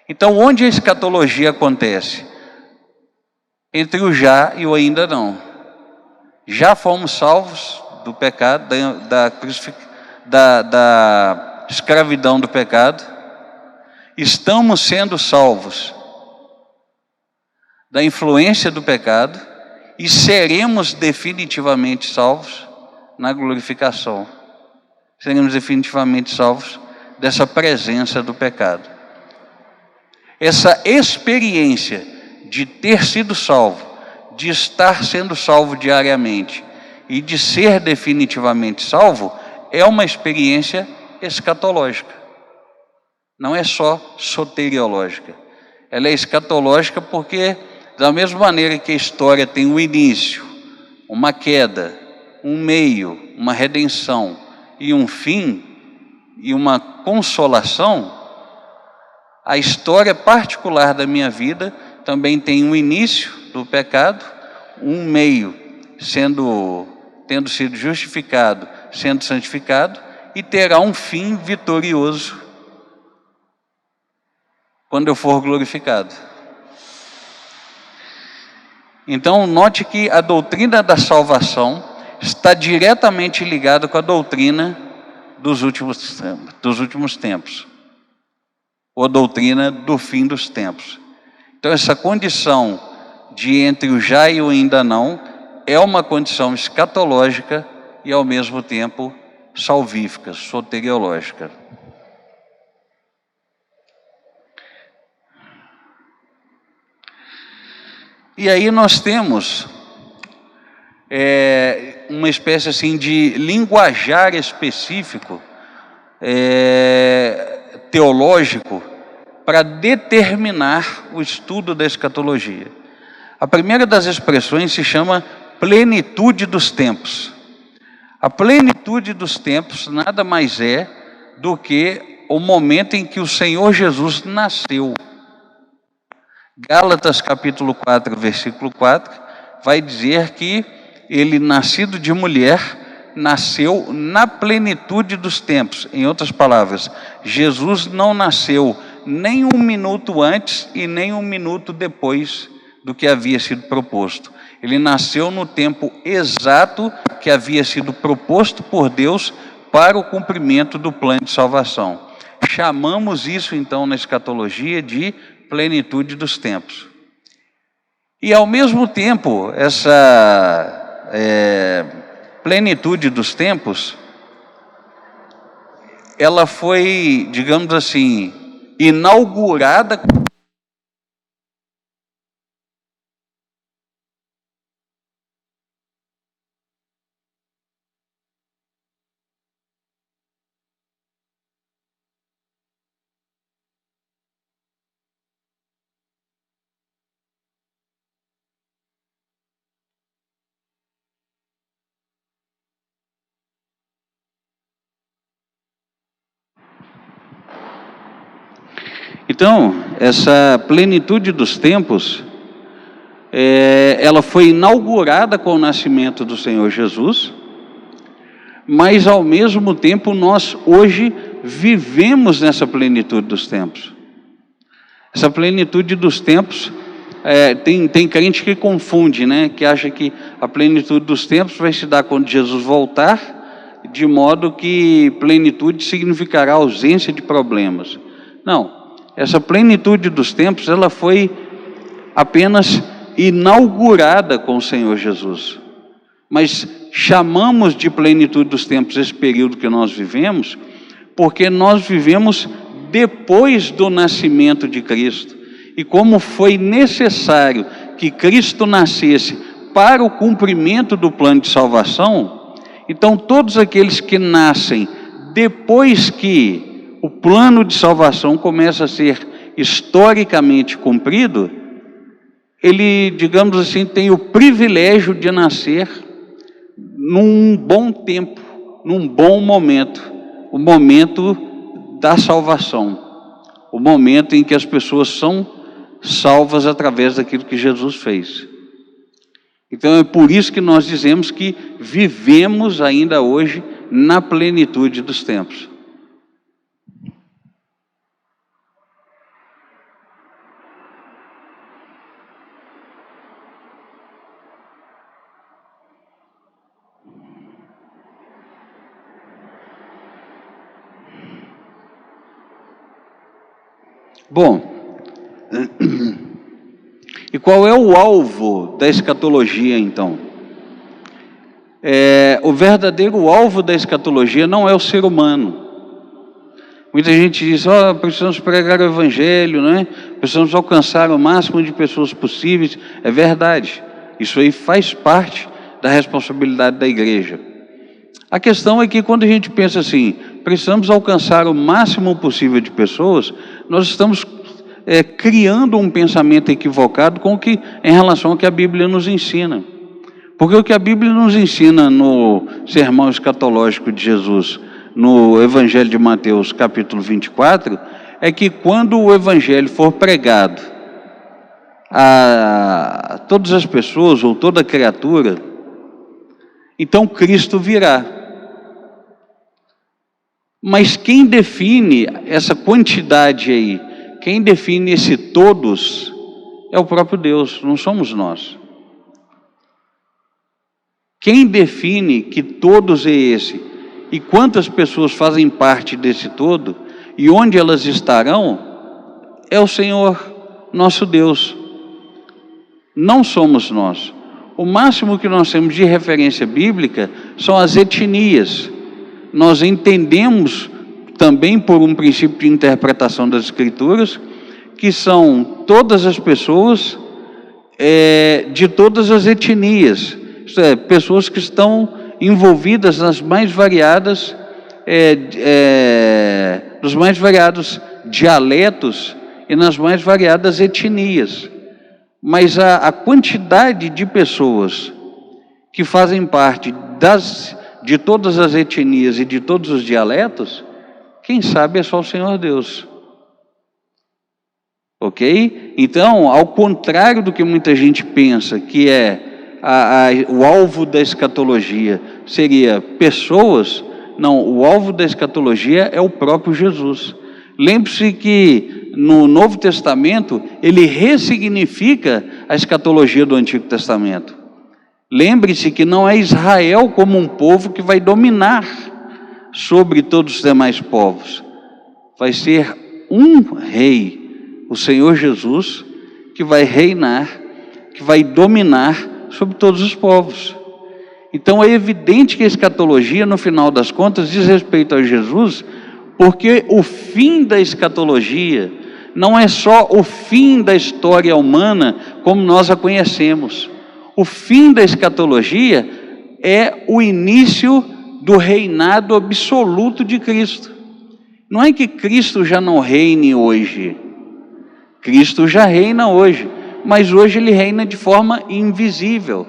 Então, onde a escatologia acontece? Entre o já e o ainda não. Já fomos salvos do pecado, da escravidão do pecado. Estamos sendo salvos da influência do pecado e seremos definitivamente salvos na glorificação. Seremos definitivamente salvos dessa presença do pecado. Essa experiência de ter sido salvo, de estar sendo salvo diariamente e de ser definitivamente salvo, é uma experiência escatológica. Não é só soteriológica. Ela é escatológica porque, da mesma maneira que a história tem um início, uma queda, um meio, uma redenção e um fim e uma consolação, a história particular da minha vida também tem um início do pecado, um meio tendo sido justificado, sendo santificado, e terá um fim vitorioso quando eu for glorificado. Então, note que a doutrina da salvação está diretamente ligada com a doutrina dos últimos tempos, ou a doutrina do fim dos tempos. Então, essa condição de entre o já e o ainda não é uma condição escatológica e, ao mesmo tempo, salvífica, soteriológica. E aí nós temos uma espécie assim de linguajar específico, teológico, para determinar o estudo da escatologia. A primeira das expressões se chama plenitude dos tempos. A plenitude dos tempos nada mais é do que o momento em que o Senhor Jesus nasceu. Gálatas capítulo 4, versículo 4, vai dizer que ele, nascido de mulher, nasceu na plenitude dos tempos. Em outras palavras, Jesus não nasceu nem um minuto antes e nem um minuto depois do que havia sido proposto. Ele nasceu no tempo exato que havia sido proposto por Deus para o cumprimento do plano de salvação. Chamamos isso então na escatologia de plenitude dos tempos. E ao mesmo tempo, essa plenitude dos tempos, ela foi, digamos assim, inaugurada Então, essa plenitude dos tempos, ela foi inaugurada com o nascimento do Senhor Jesus, mas ao mesmo tempo nós hoje vivemos nessa plenitude dos tempos. Essa plenitude dos tempos, tem crente que confunde, né? Que acha que a plenitude dos tempos vai se dar quando Jesus voltar, de modo que plenitude significará ausência de problemas. Não. Essa plenitude dos tempos, ela foi apenas inaugurada com o Senhor Jesus. Mas chamamos de plenitude dos tempos esse período que nós vivemos, porque nós vivemos depois do nascimento de Cristo. E como foi necessário que Cristo nascesse para o cumprimento do plano de salvação, então todos aqueles que nascem depois que o plano de salvação começa a ser historicamente cumprido, ele, digamos assim, tem o privilégio de nascer num bom tempo, num bom momento, o momento da salvação, o momento em que as pessoas são salvas através daquilo que Jesus fez. Então é por isso que nós dizemos que vivemos ainda hoje na plenitude dos tempos. Bom, e qual é o alvo da escatologia, então? O verdadeiro alvo da escatologia não é o ser humano. Muita gente diz, precisamos pregar o evangelho, né? Precisamos alcançar o máximo de pessoas possíveis. É verdade, isso aí faz parte da responsabilidade da igreja. A questão é que quando a gente pensa assim, precisamos alcançar o máximo possível de pessoas, nós estamos criando um pensamento equivocado em relação ao que a Bíblia nos ensina. Porque o que a Bíblia nos ensina no sermão escatológico de Jesus, no Evangelho de Mateus, capítulo 24, é que quando o Evangelho for pregado a todas as pessoas ou toda criatura, então Cristo virá. Mas quem define essa quantidade aí, quem define esse todos, é o próprio Deus, não somos nós. Quem define que todos é esse, e quantas pessoas fazem parte desse todo, e onde elas estarão, é o Senhor, nosso Deus. Não somos nós. O máximo que nós temos de referência bíblica são as etnias. Nós entendemos também por um princípio de interpretação das Escrituras, que são todas as pessoas de todas as etnias, isto é, pessoas que estão envolvidas nas mais variadas, nos mais variados dialetos e nas mais variadas etnias. Mas a quantidade de pessoas que fazem parte das de todas as etnias e de todos os dialetos, quem sabe é só o Senhor Deus. Ok? Então, ao contrário do que muita gente pensa, que o alvo da escatologia seria pessoas, não, o alvo da escatologia é o próprio Jesus. Lembre-se que no Novo Testamento, ele ressignifica a escatologia do Antigo Testamento. Lembre-se que não é Israel como um povo que vai dominar sobre todos os demais povos. Vai ser um rei, o Senhor Jesus, que vai reinar, que vai dominar sobre todos os povos. Então é evidente que a escatologia, no final das contas, diz respeito a Jesus, porque o fim da escatologia não é só o fim da história humana como nós a conhecemos. O fim da escatologia é o início do reinado absoluto de Cristo. Não é que Cristo já não reine hoje. Cristo já reina hoje, mas hoje ele reina de forma invisível.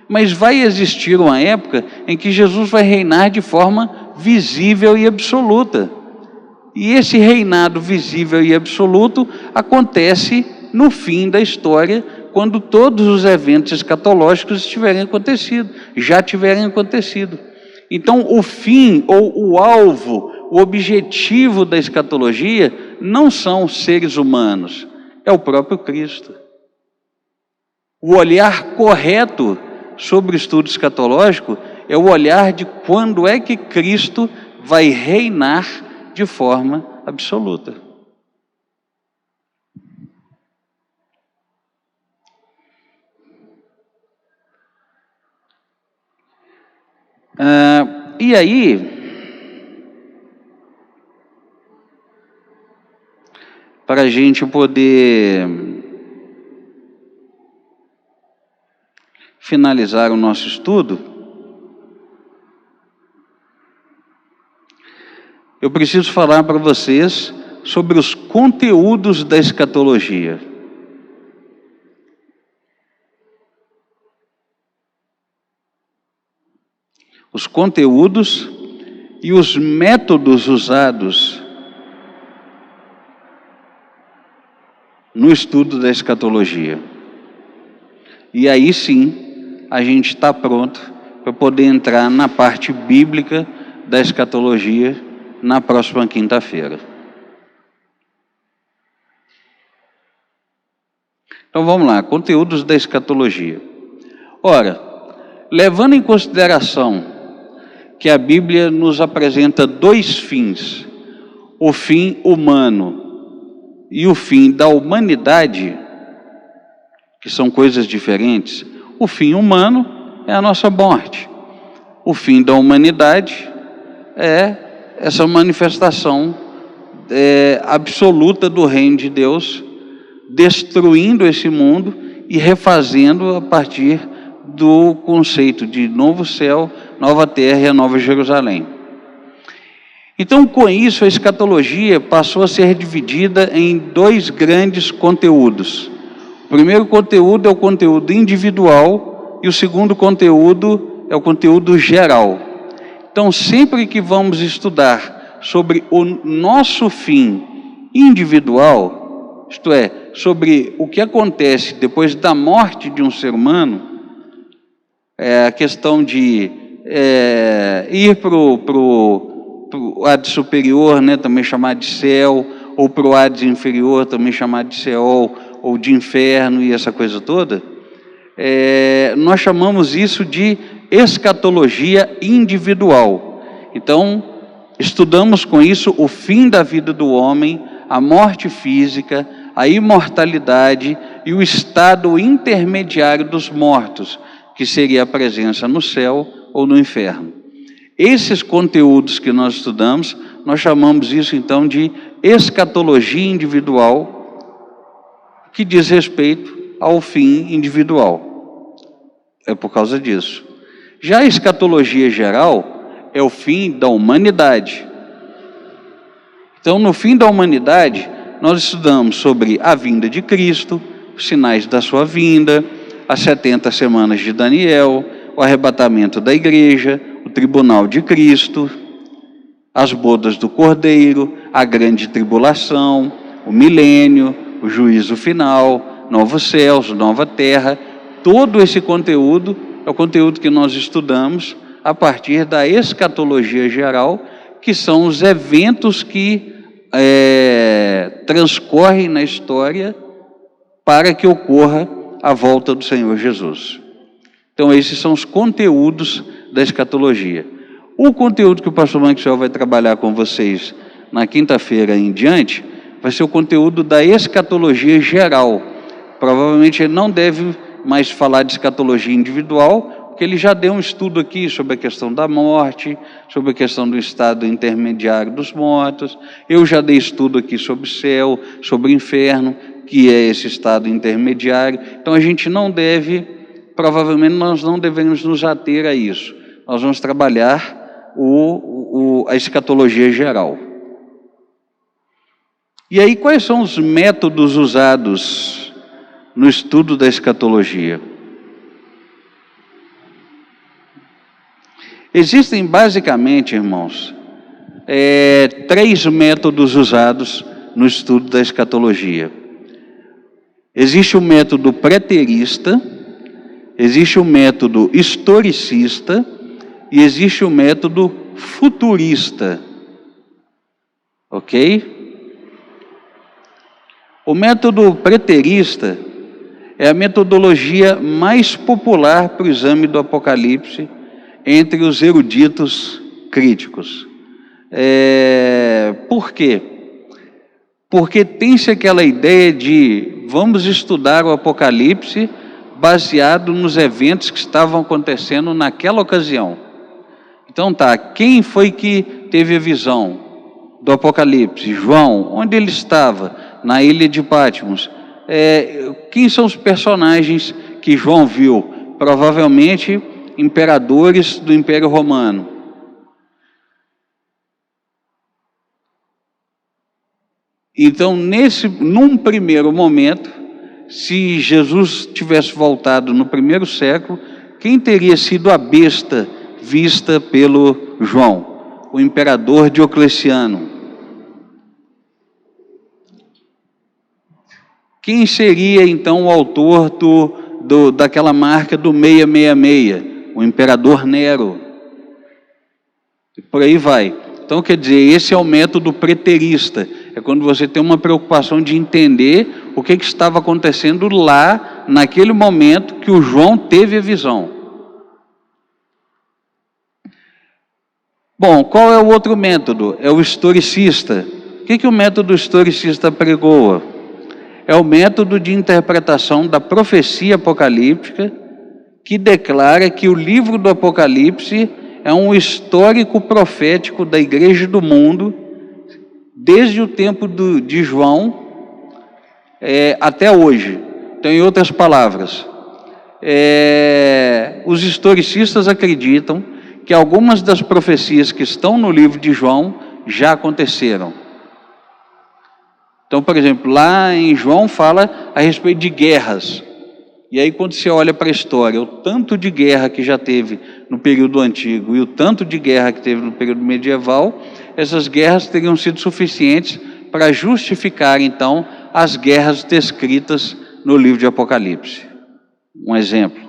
Mas vai existir uma época em que Jesus vai reinar de forma visível e absoluta. E esse reinado visível e absoluto acontece no fim da história, quando todos os eventos escatológicos já tiverem acontecido. Então, o fim ou o alvo, o objetivo da escatologia não são os seres humanos, é o próprio Cristo. O olhar correto sobre o estudo escatológico é o olhar de quando é que Cristo vai reinar de forma absoluta. E aí, para a gente poder finalizar o nosso estudo, eu preciso falar para vocês sobre os conteúdos da escatologia. Os conteúdos e os métodos usados no estudo da escatologia. E aí sim, a gente está pronto para poder entrar na parte bíblica da escatologia na próxima quinta-feira. Então vamos lá, conteúdos da escatologia. Ora, levando em consideração que a Bíblia nos apresenta dois fins, o fim humano e o fim da humanidade, que são coisas diferentes. O fim humano é a nossa morte. O fim da humanidade é essa manifestação absoluta do reino de Deus, destruindo esse mundo e refazendo a partir do conceito de novo céu, nova terra e a nova Jerusalém. Então, com isso, a escatologia passou a ser dividida em dois grandes conteúdos. O primeiro conteúdo é o conteúdo individual e o segundo conteúdo é o conteúdo geral. Então, sempre que vamos estudar sobre o nosso fim individual, isto é, sobre o que acontece depois da morte de um ser humano, a questão de ir para o Hades superior, né, também chamado de céu, ou para o Hades inferior, também chamado de Seol, ou de inferno e essa coisa toda, nós chamamos isso de escatologia individual. Então, estudamos com isso o fim da vida do homem, a morte física, a imortalidade e o estado intermediário dos mortos, que seria a presença no céu ou no inferno. Esses conteúdos que nós estudamos, nós chamamos isso então de escatologia individual, que diz respeito ao fim individual. É por causa disso. Já a escatologia geral é o fim da humanidade. Então, no fim da humanidade, nós estudamos sobre a vinda de Cristo, os sinais da sua vinda, as 70 semanas de Daniel, o arrebatamento da igreja, o tribunal de Cristo, as bodas do Cordeiro, a grande tribulação, o milênio, o juízo final, novos céus, nova terra. Todo esse conteúdo é o conteúdo que nós estudamos a partir da escatologia geral, que são os eventos que transcorrem na história para que ocorra a volta do Senhor Jesus. Então, esses são os conteúdos da escatologia. O conteúdo que o pastor Maxwell vai trabalhar com vocês na quinta-feira em diante vai ser o conteúdo da escatologia geral. Provavelmente ele não deve mais falar de escatologia individual, porque ele já deu um estudo aqui sobre a questão da morte, sobre a questão do estado intermediário dos mortos. Eu já dei estudo aqui sobre o céu, sobre o inferno, que é esse estado intermediário. Então a gente não deve, provavelmente nós não devemos nos ater a isso. Nós vamos trabalhar a escatologia geral. E aí, quais são os métodos usados no estudo da escatologia? Existem basicamente, irmãos, 3 métodos usados no estudo da escatologia. Existe o método preterista, existe o método historicista e existe o método futurista. Ok? O método preterista é a metodologia mais popular para o exame do Apocalipse entre os eruditos críticos. Por quê? Porque tem-se aquela ideia de vamos estudar o Apocalipse baseado nos eventos que estavam acontecendo naquela ocasião. Então tá, quem foi que teve a visão do Apocalipse? João. Onde ele estava? Na ilha de Patmos. Quem são os personagens que João viu? Provavelmente imperadores do Império Romano. Então, num primeiro momento, se Jesus tivesse voltado no primeiro século, quem teria sido a besta vista pelo João? O imperador Diocleciano. Quem seria então o autor daquela marca do 666? O imperador Nero. E por aí vai. Então, quer dizer, esse é o método preterista. É quando você tem uma preocupação de entender o que estava acontecendo lá, naquele momento que o João teve a visão. Bom, qual é o outro método? É o historicista. O que o método historicista pregoa? É o método de interpretação da profecia apocalíptica, que declara que o livro do Apocalipse é um histórico profético da igreja do mundo, desde o tempo de João até hoje. Então, em outras palavras, os historicistas acreditam que algumas das profecias que estão no livro de João já aconteceram. Então, por exemplo, lá em João fala a respeito de guerras. E aí, quando você olha para a história, o tanto de guerra que já teve no período antigo e o tanto de guerra que teve no período medieval, essas guerras teriam sido suficientes para justificar, então, as guerras descritas no livro de Apocalipse. Um exemplo.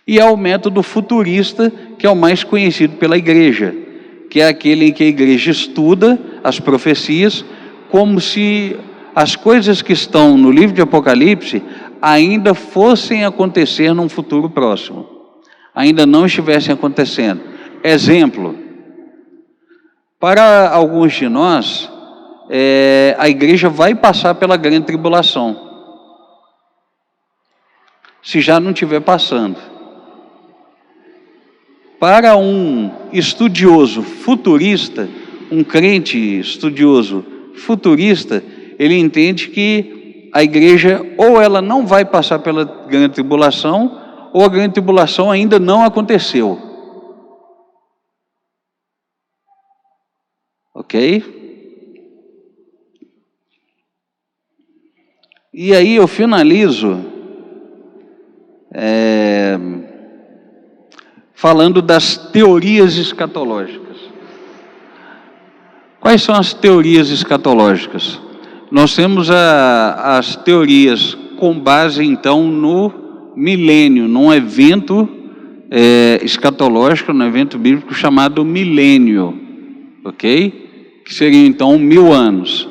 E é o método futurista, que é o mais conhecido pela igreja, que é aquele em que a igreja estuda as profecias como se as coisas que estão no livro de Apocalipse ainda fossem acontecer num futuro próximo, ainda não estivessem acontecendo. Exemplo, para alguns de nós, a igreja vai passar pela grande tribulação, se já não estiver passando. Para um estudioso futurista, um crente estudioso futurista, ele entende que a igreja ou ela não vai passar pela grande tribulação, ou a grande tribulação ainda não aconteceu. Ok? E aí eu finalizo falando das teorias escatológicas. Quais são as teorias escatológicas? Nós temos as teorias com base, então, no milênio, num evento escatológico, num evento bíblico chamado milênio, ok? Que seria, então, 1000 anos.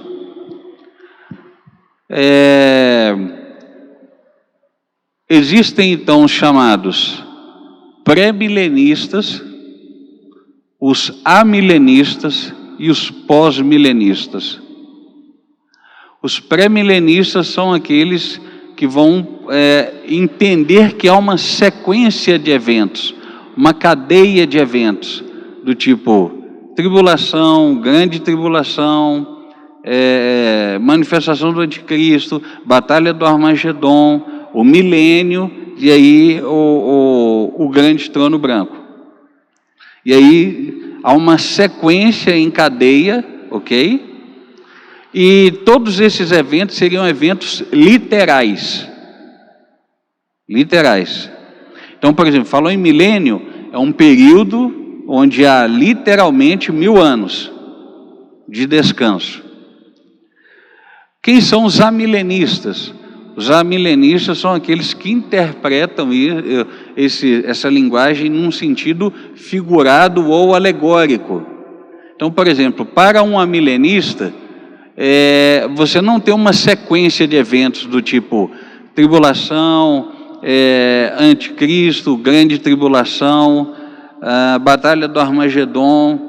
Existem, então, os chamados pré-milenistas, os amilenistas e os pós-milenistas. Os pré-milenistas são aqueles que vão entender que há uma sequência de eventos, uma cadeia de eventos, do tipo tribulação, grande tribulação, manifestação do anticristo, batalha do Armagedon, o milênio, e aí o grande trono branco. E aí há uma sequência em cadeia, ok? E todos esses eventos seriam eventos literais. Literais. Então, por exemplo, falou em milênio, é um período onde há literalmente 1000 anos de descanso. Quem são os amilenistas? Os amilenistas são aqueles que interpretam essa linguagem num sentido figurado ou alegórico. Então, por exemplo, para um amilenista, você não tem uma sequência de eventos do tipo tribulação, anticristo, grande tribulação, batalha do Armagedon,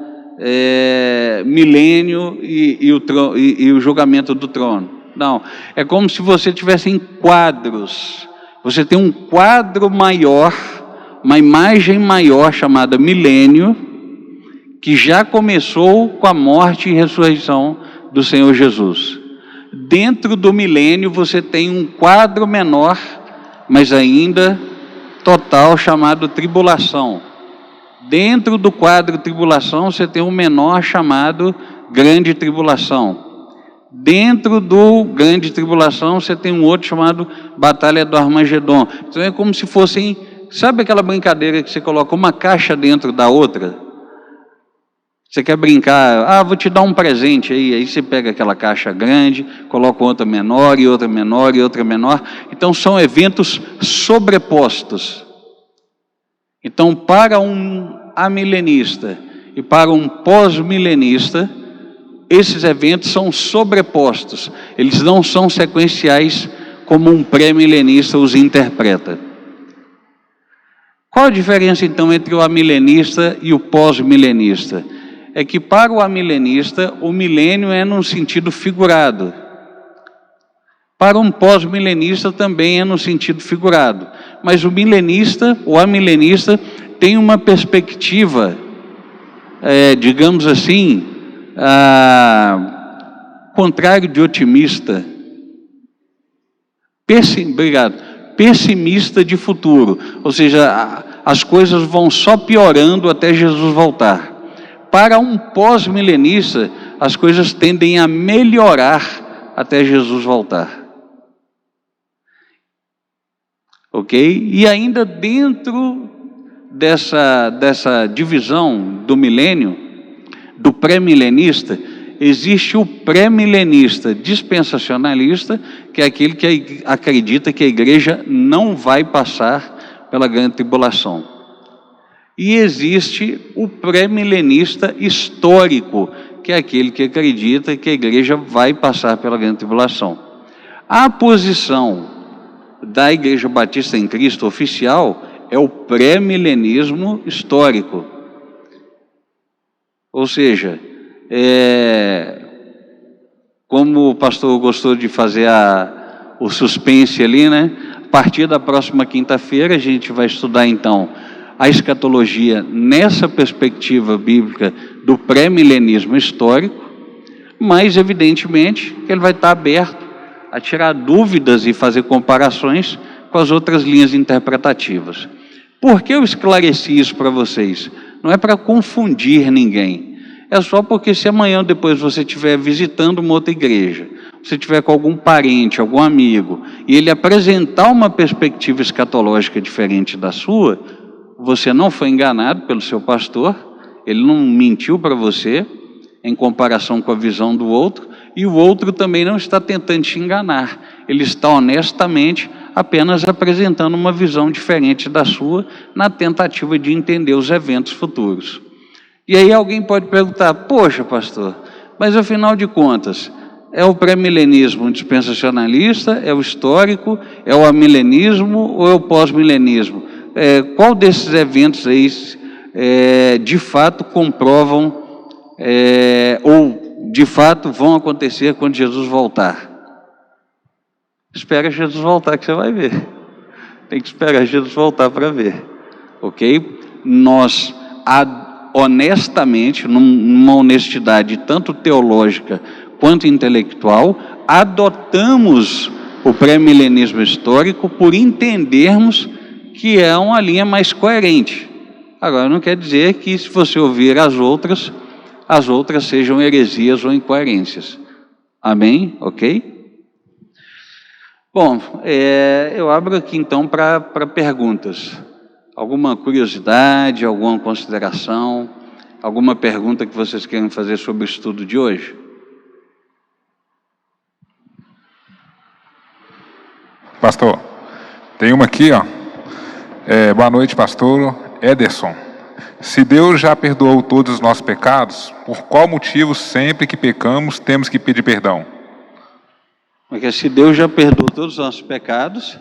milênio e o julgamento do trono. Não, é como se você tivesse em quadros. Você tem um quadro maior, uma imagem maior chamada milênio, que já começou com a morte e ressurreição do Senhor Jesus. Dentro do milênio você tem um quadro menor, mas ainda total, chamado tribulação. Dentro do quadro tribulação você tem um menor chamado grande tribulação. Dentro do grande tribulação você tem um outro chamado batalha do Armagedon. Então é como se fossem, sabe aquela brincadeira que você coloca uma caixa dentro da outra? Você quer brincar, vou te dar um presente aí você pega aquela caixa grande, coloca outra menor e outra menor e outra menor. Então são eventos sobrepostos. Então para um amilenista e para um pós-milenista, esses eventos são sobrepostos, eles não são sequenciais como um pré-milenista os interpreta. Qual a diferença então entre o amilenista e o pós-milenista? É que para o amilenista, o milênio é num sentido figurado. Para um pós-milenista também é no sentido figurado. Mas o milenista, o amilenista, tem uma perspectiva, digamos assim, contrário de otimista, pessimista de futuro, ou seja, as coisas vão só piorando até Jesus voltar. Para um pós-milenista, as coisas tendem a melhorar até Jesus voltar. Ok? E ainda dentro dessa divisão do milênio, do pré-milenista, existe o pré-milenista dispensacionalista, que é aquele que acredita que a igreja não vai passar pela grande tribulação. E existe o pré-milenista histórico, que é aquele que acredita que a igreja vai passar pela grande tribulação. A posição da Igreja Batista em Cristo oficial é o pré-milenismo histórico. Ou seja, como o pastor gostou de fazer o suspense ali, né? A partir da próxima quinta-feira a gente vai estudar então a escatologia nessa perspectiva bíblica do pré-milenismo histórico, mas evidentemente que ele vai estar aberto a tirar dúvidas e fazer comparações com as outras linhas interpretativas. Por que eu esclareci isso para vocês? Não é para confundir ninguém. É só porque se amanhã ou depois você estiver visitando uma outra igreja, você estiver com algum parente, algum amigo, e ele apresentar uma perspectiva escatológica diferente da sua, você não foi enganado pelo seu pastor, ele não mentiu para você em comparação com a visão do outro, e o outro também não está tentando te enganar, ele está honestamente apenas apresentando uma visão diferente da sua, na tentativa de entender os eventos futuros. E aí alguém pode perguntar, poxa pastor, mas afinal de contas, é o pré-milenismo dispensacionalista, é o histórico, é o amilenismo ou é o pós-milenismo? Qual desses eventos aí de fato comprovam ou de fato vão acontecer quando Jesus voltar? Espera Jesus voltar que você vai ver. Tem que esperar Jesus voltar para ver. Ok? Nós, honestamente, numa honestidade tanto teológica quanto intelectual, adotamos o pré-milenismo histórico por entendermos que é uma linha mais coerente. Agora, não quer dizer que se você ouvir as outras sejam heresias ou incoerências. Amém? Ok? Bom, eu abro aqui então para perguntas. Alguma curiosidade, alguma consideração, alguma pergunta que vocês queiram fazer sobre o estudo de hoje? Pastor, tem uma aqui, ó. Boa noite, pastor Ederson. Se Deus já perdoou todos os nossos pecados, por qual motivo sempre que pecamos temos que pedir perdão? Porque se Deus já perdoou todos os nossos pecados,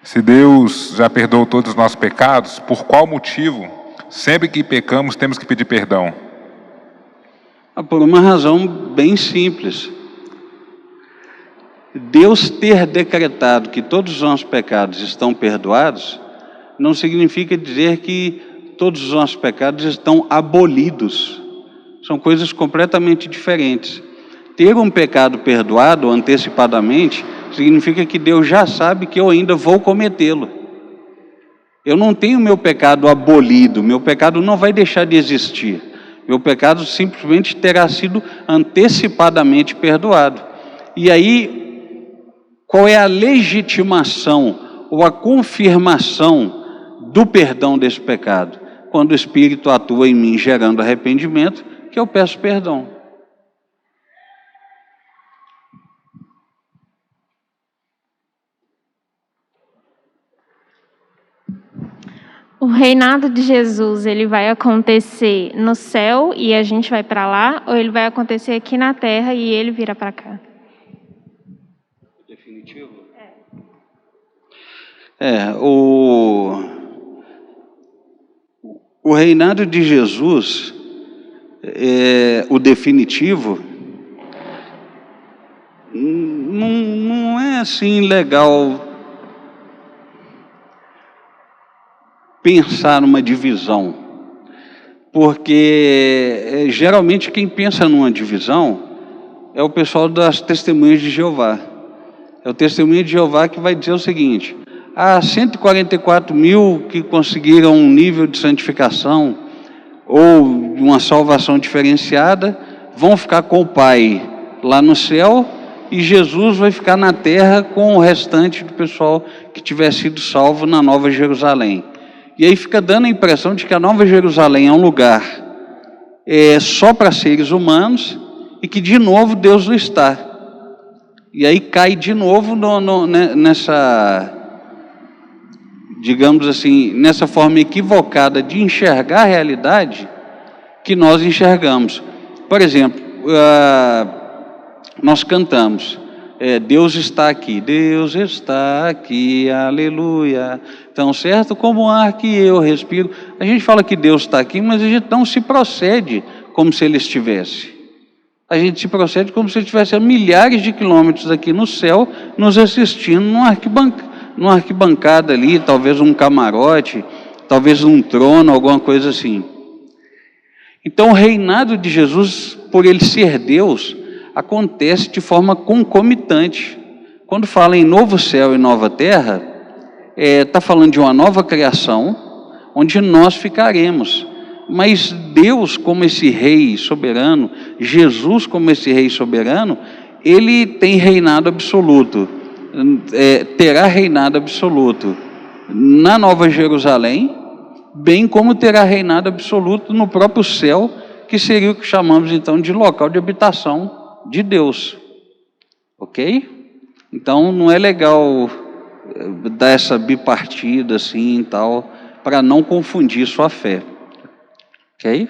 se Deus já perdoou todos os nossos pecados, por qual motivo sempre que pecamos temos que pedir perdão? Por uma razão bem simples. Deus ter decretado que todos os nossos pecados estão perdoados, não significa dizer que todos os nossos pecados estão abolidos. São coisas completamente diferentes. Ter um pecado perdoado antecipadamente significa que Deus já sabe que eu ainda vou cometê-lo. Eu não tenho meu pecado abolido, meu pecado não vai deixar de existir. Meu pecado simplesmente terá sido antecipadamente perdoado. E aí, qual é a legitimação ou a confirmação do perdão desse pecado? Quando o Espírito atua em mim gerando arrependimento, que eu peço perdão. O reinado de Jesus, ele vai acontecer no céu e a gente vai para lá, ou ele vai acontecer aqui na terra e ele vira para cá? Definitivo? O reinado de Jesus, o definitivo, não é assim legal pensar numa divisão, porque geralmente quem pensa numa divisão é o pessoal das testemunhas de Jeová. É o testemunho de Jeová que vai dizer o seguinte: 144 mil que conseguiram um nível de santificação ou uma salvação diferenciada vão ficar com o Pai lá no céu, e Jesus vai ficar na terra com o restante do pessoal que tiver sido salvo na Nova Jerusalém. E aí fica dando a impressão de que a Nova Jerusalém é um lugar só para seres humanos e que de novo Deus não está. E aí cai de novo nessa, digamos assim, nessa forma equivocada de enxergar a realidade que nós enxergamos. Por exemplo, nós cantamos, Deus está aqui, aleluia, tão certo como o ar que eu respiro. A gente fala que Deus está aqui, mas a gente não se procede como se Ele estivesse. A gente se procede como se Ele estivesse a milhares de quilômetros aqui no céu, nos assistindo numa arquibancada ali, talvez um camarote, talvez um trono, alguma coisa assim. Então o reinado de Jesus, por Ele ser Deus, acontece de forma concomitante. Quando fala em novo céu e nova terra, está falando de uma nova criação, onde nós ficaremos. Mas Deus, como esse rei soberano, Jesus, como esse rei soberano, Ele tem reinado absoluto. terá reinado absoluto na Nova Jerusalém, bem como terá reinado absoluto no próprio céu, que seria o que chamamos então de local de habitação de Deus. Ok? Então não é legal dar essa bipartida assim e tal, para não confundir sua fé. Ok?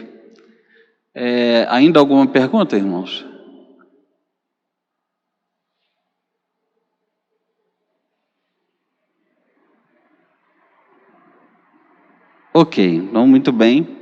Ainda alguma pergunta, irmãos? Ok, então muito bem.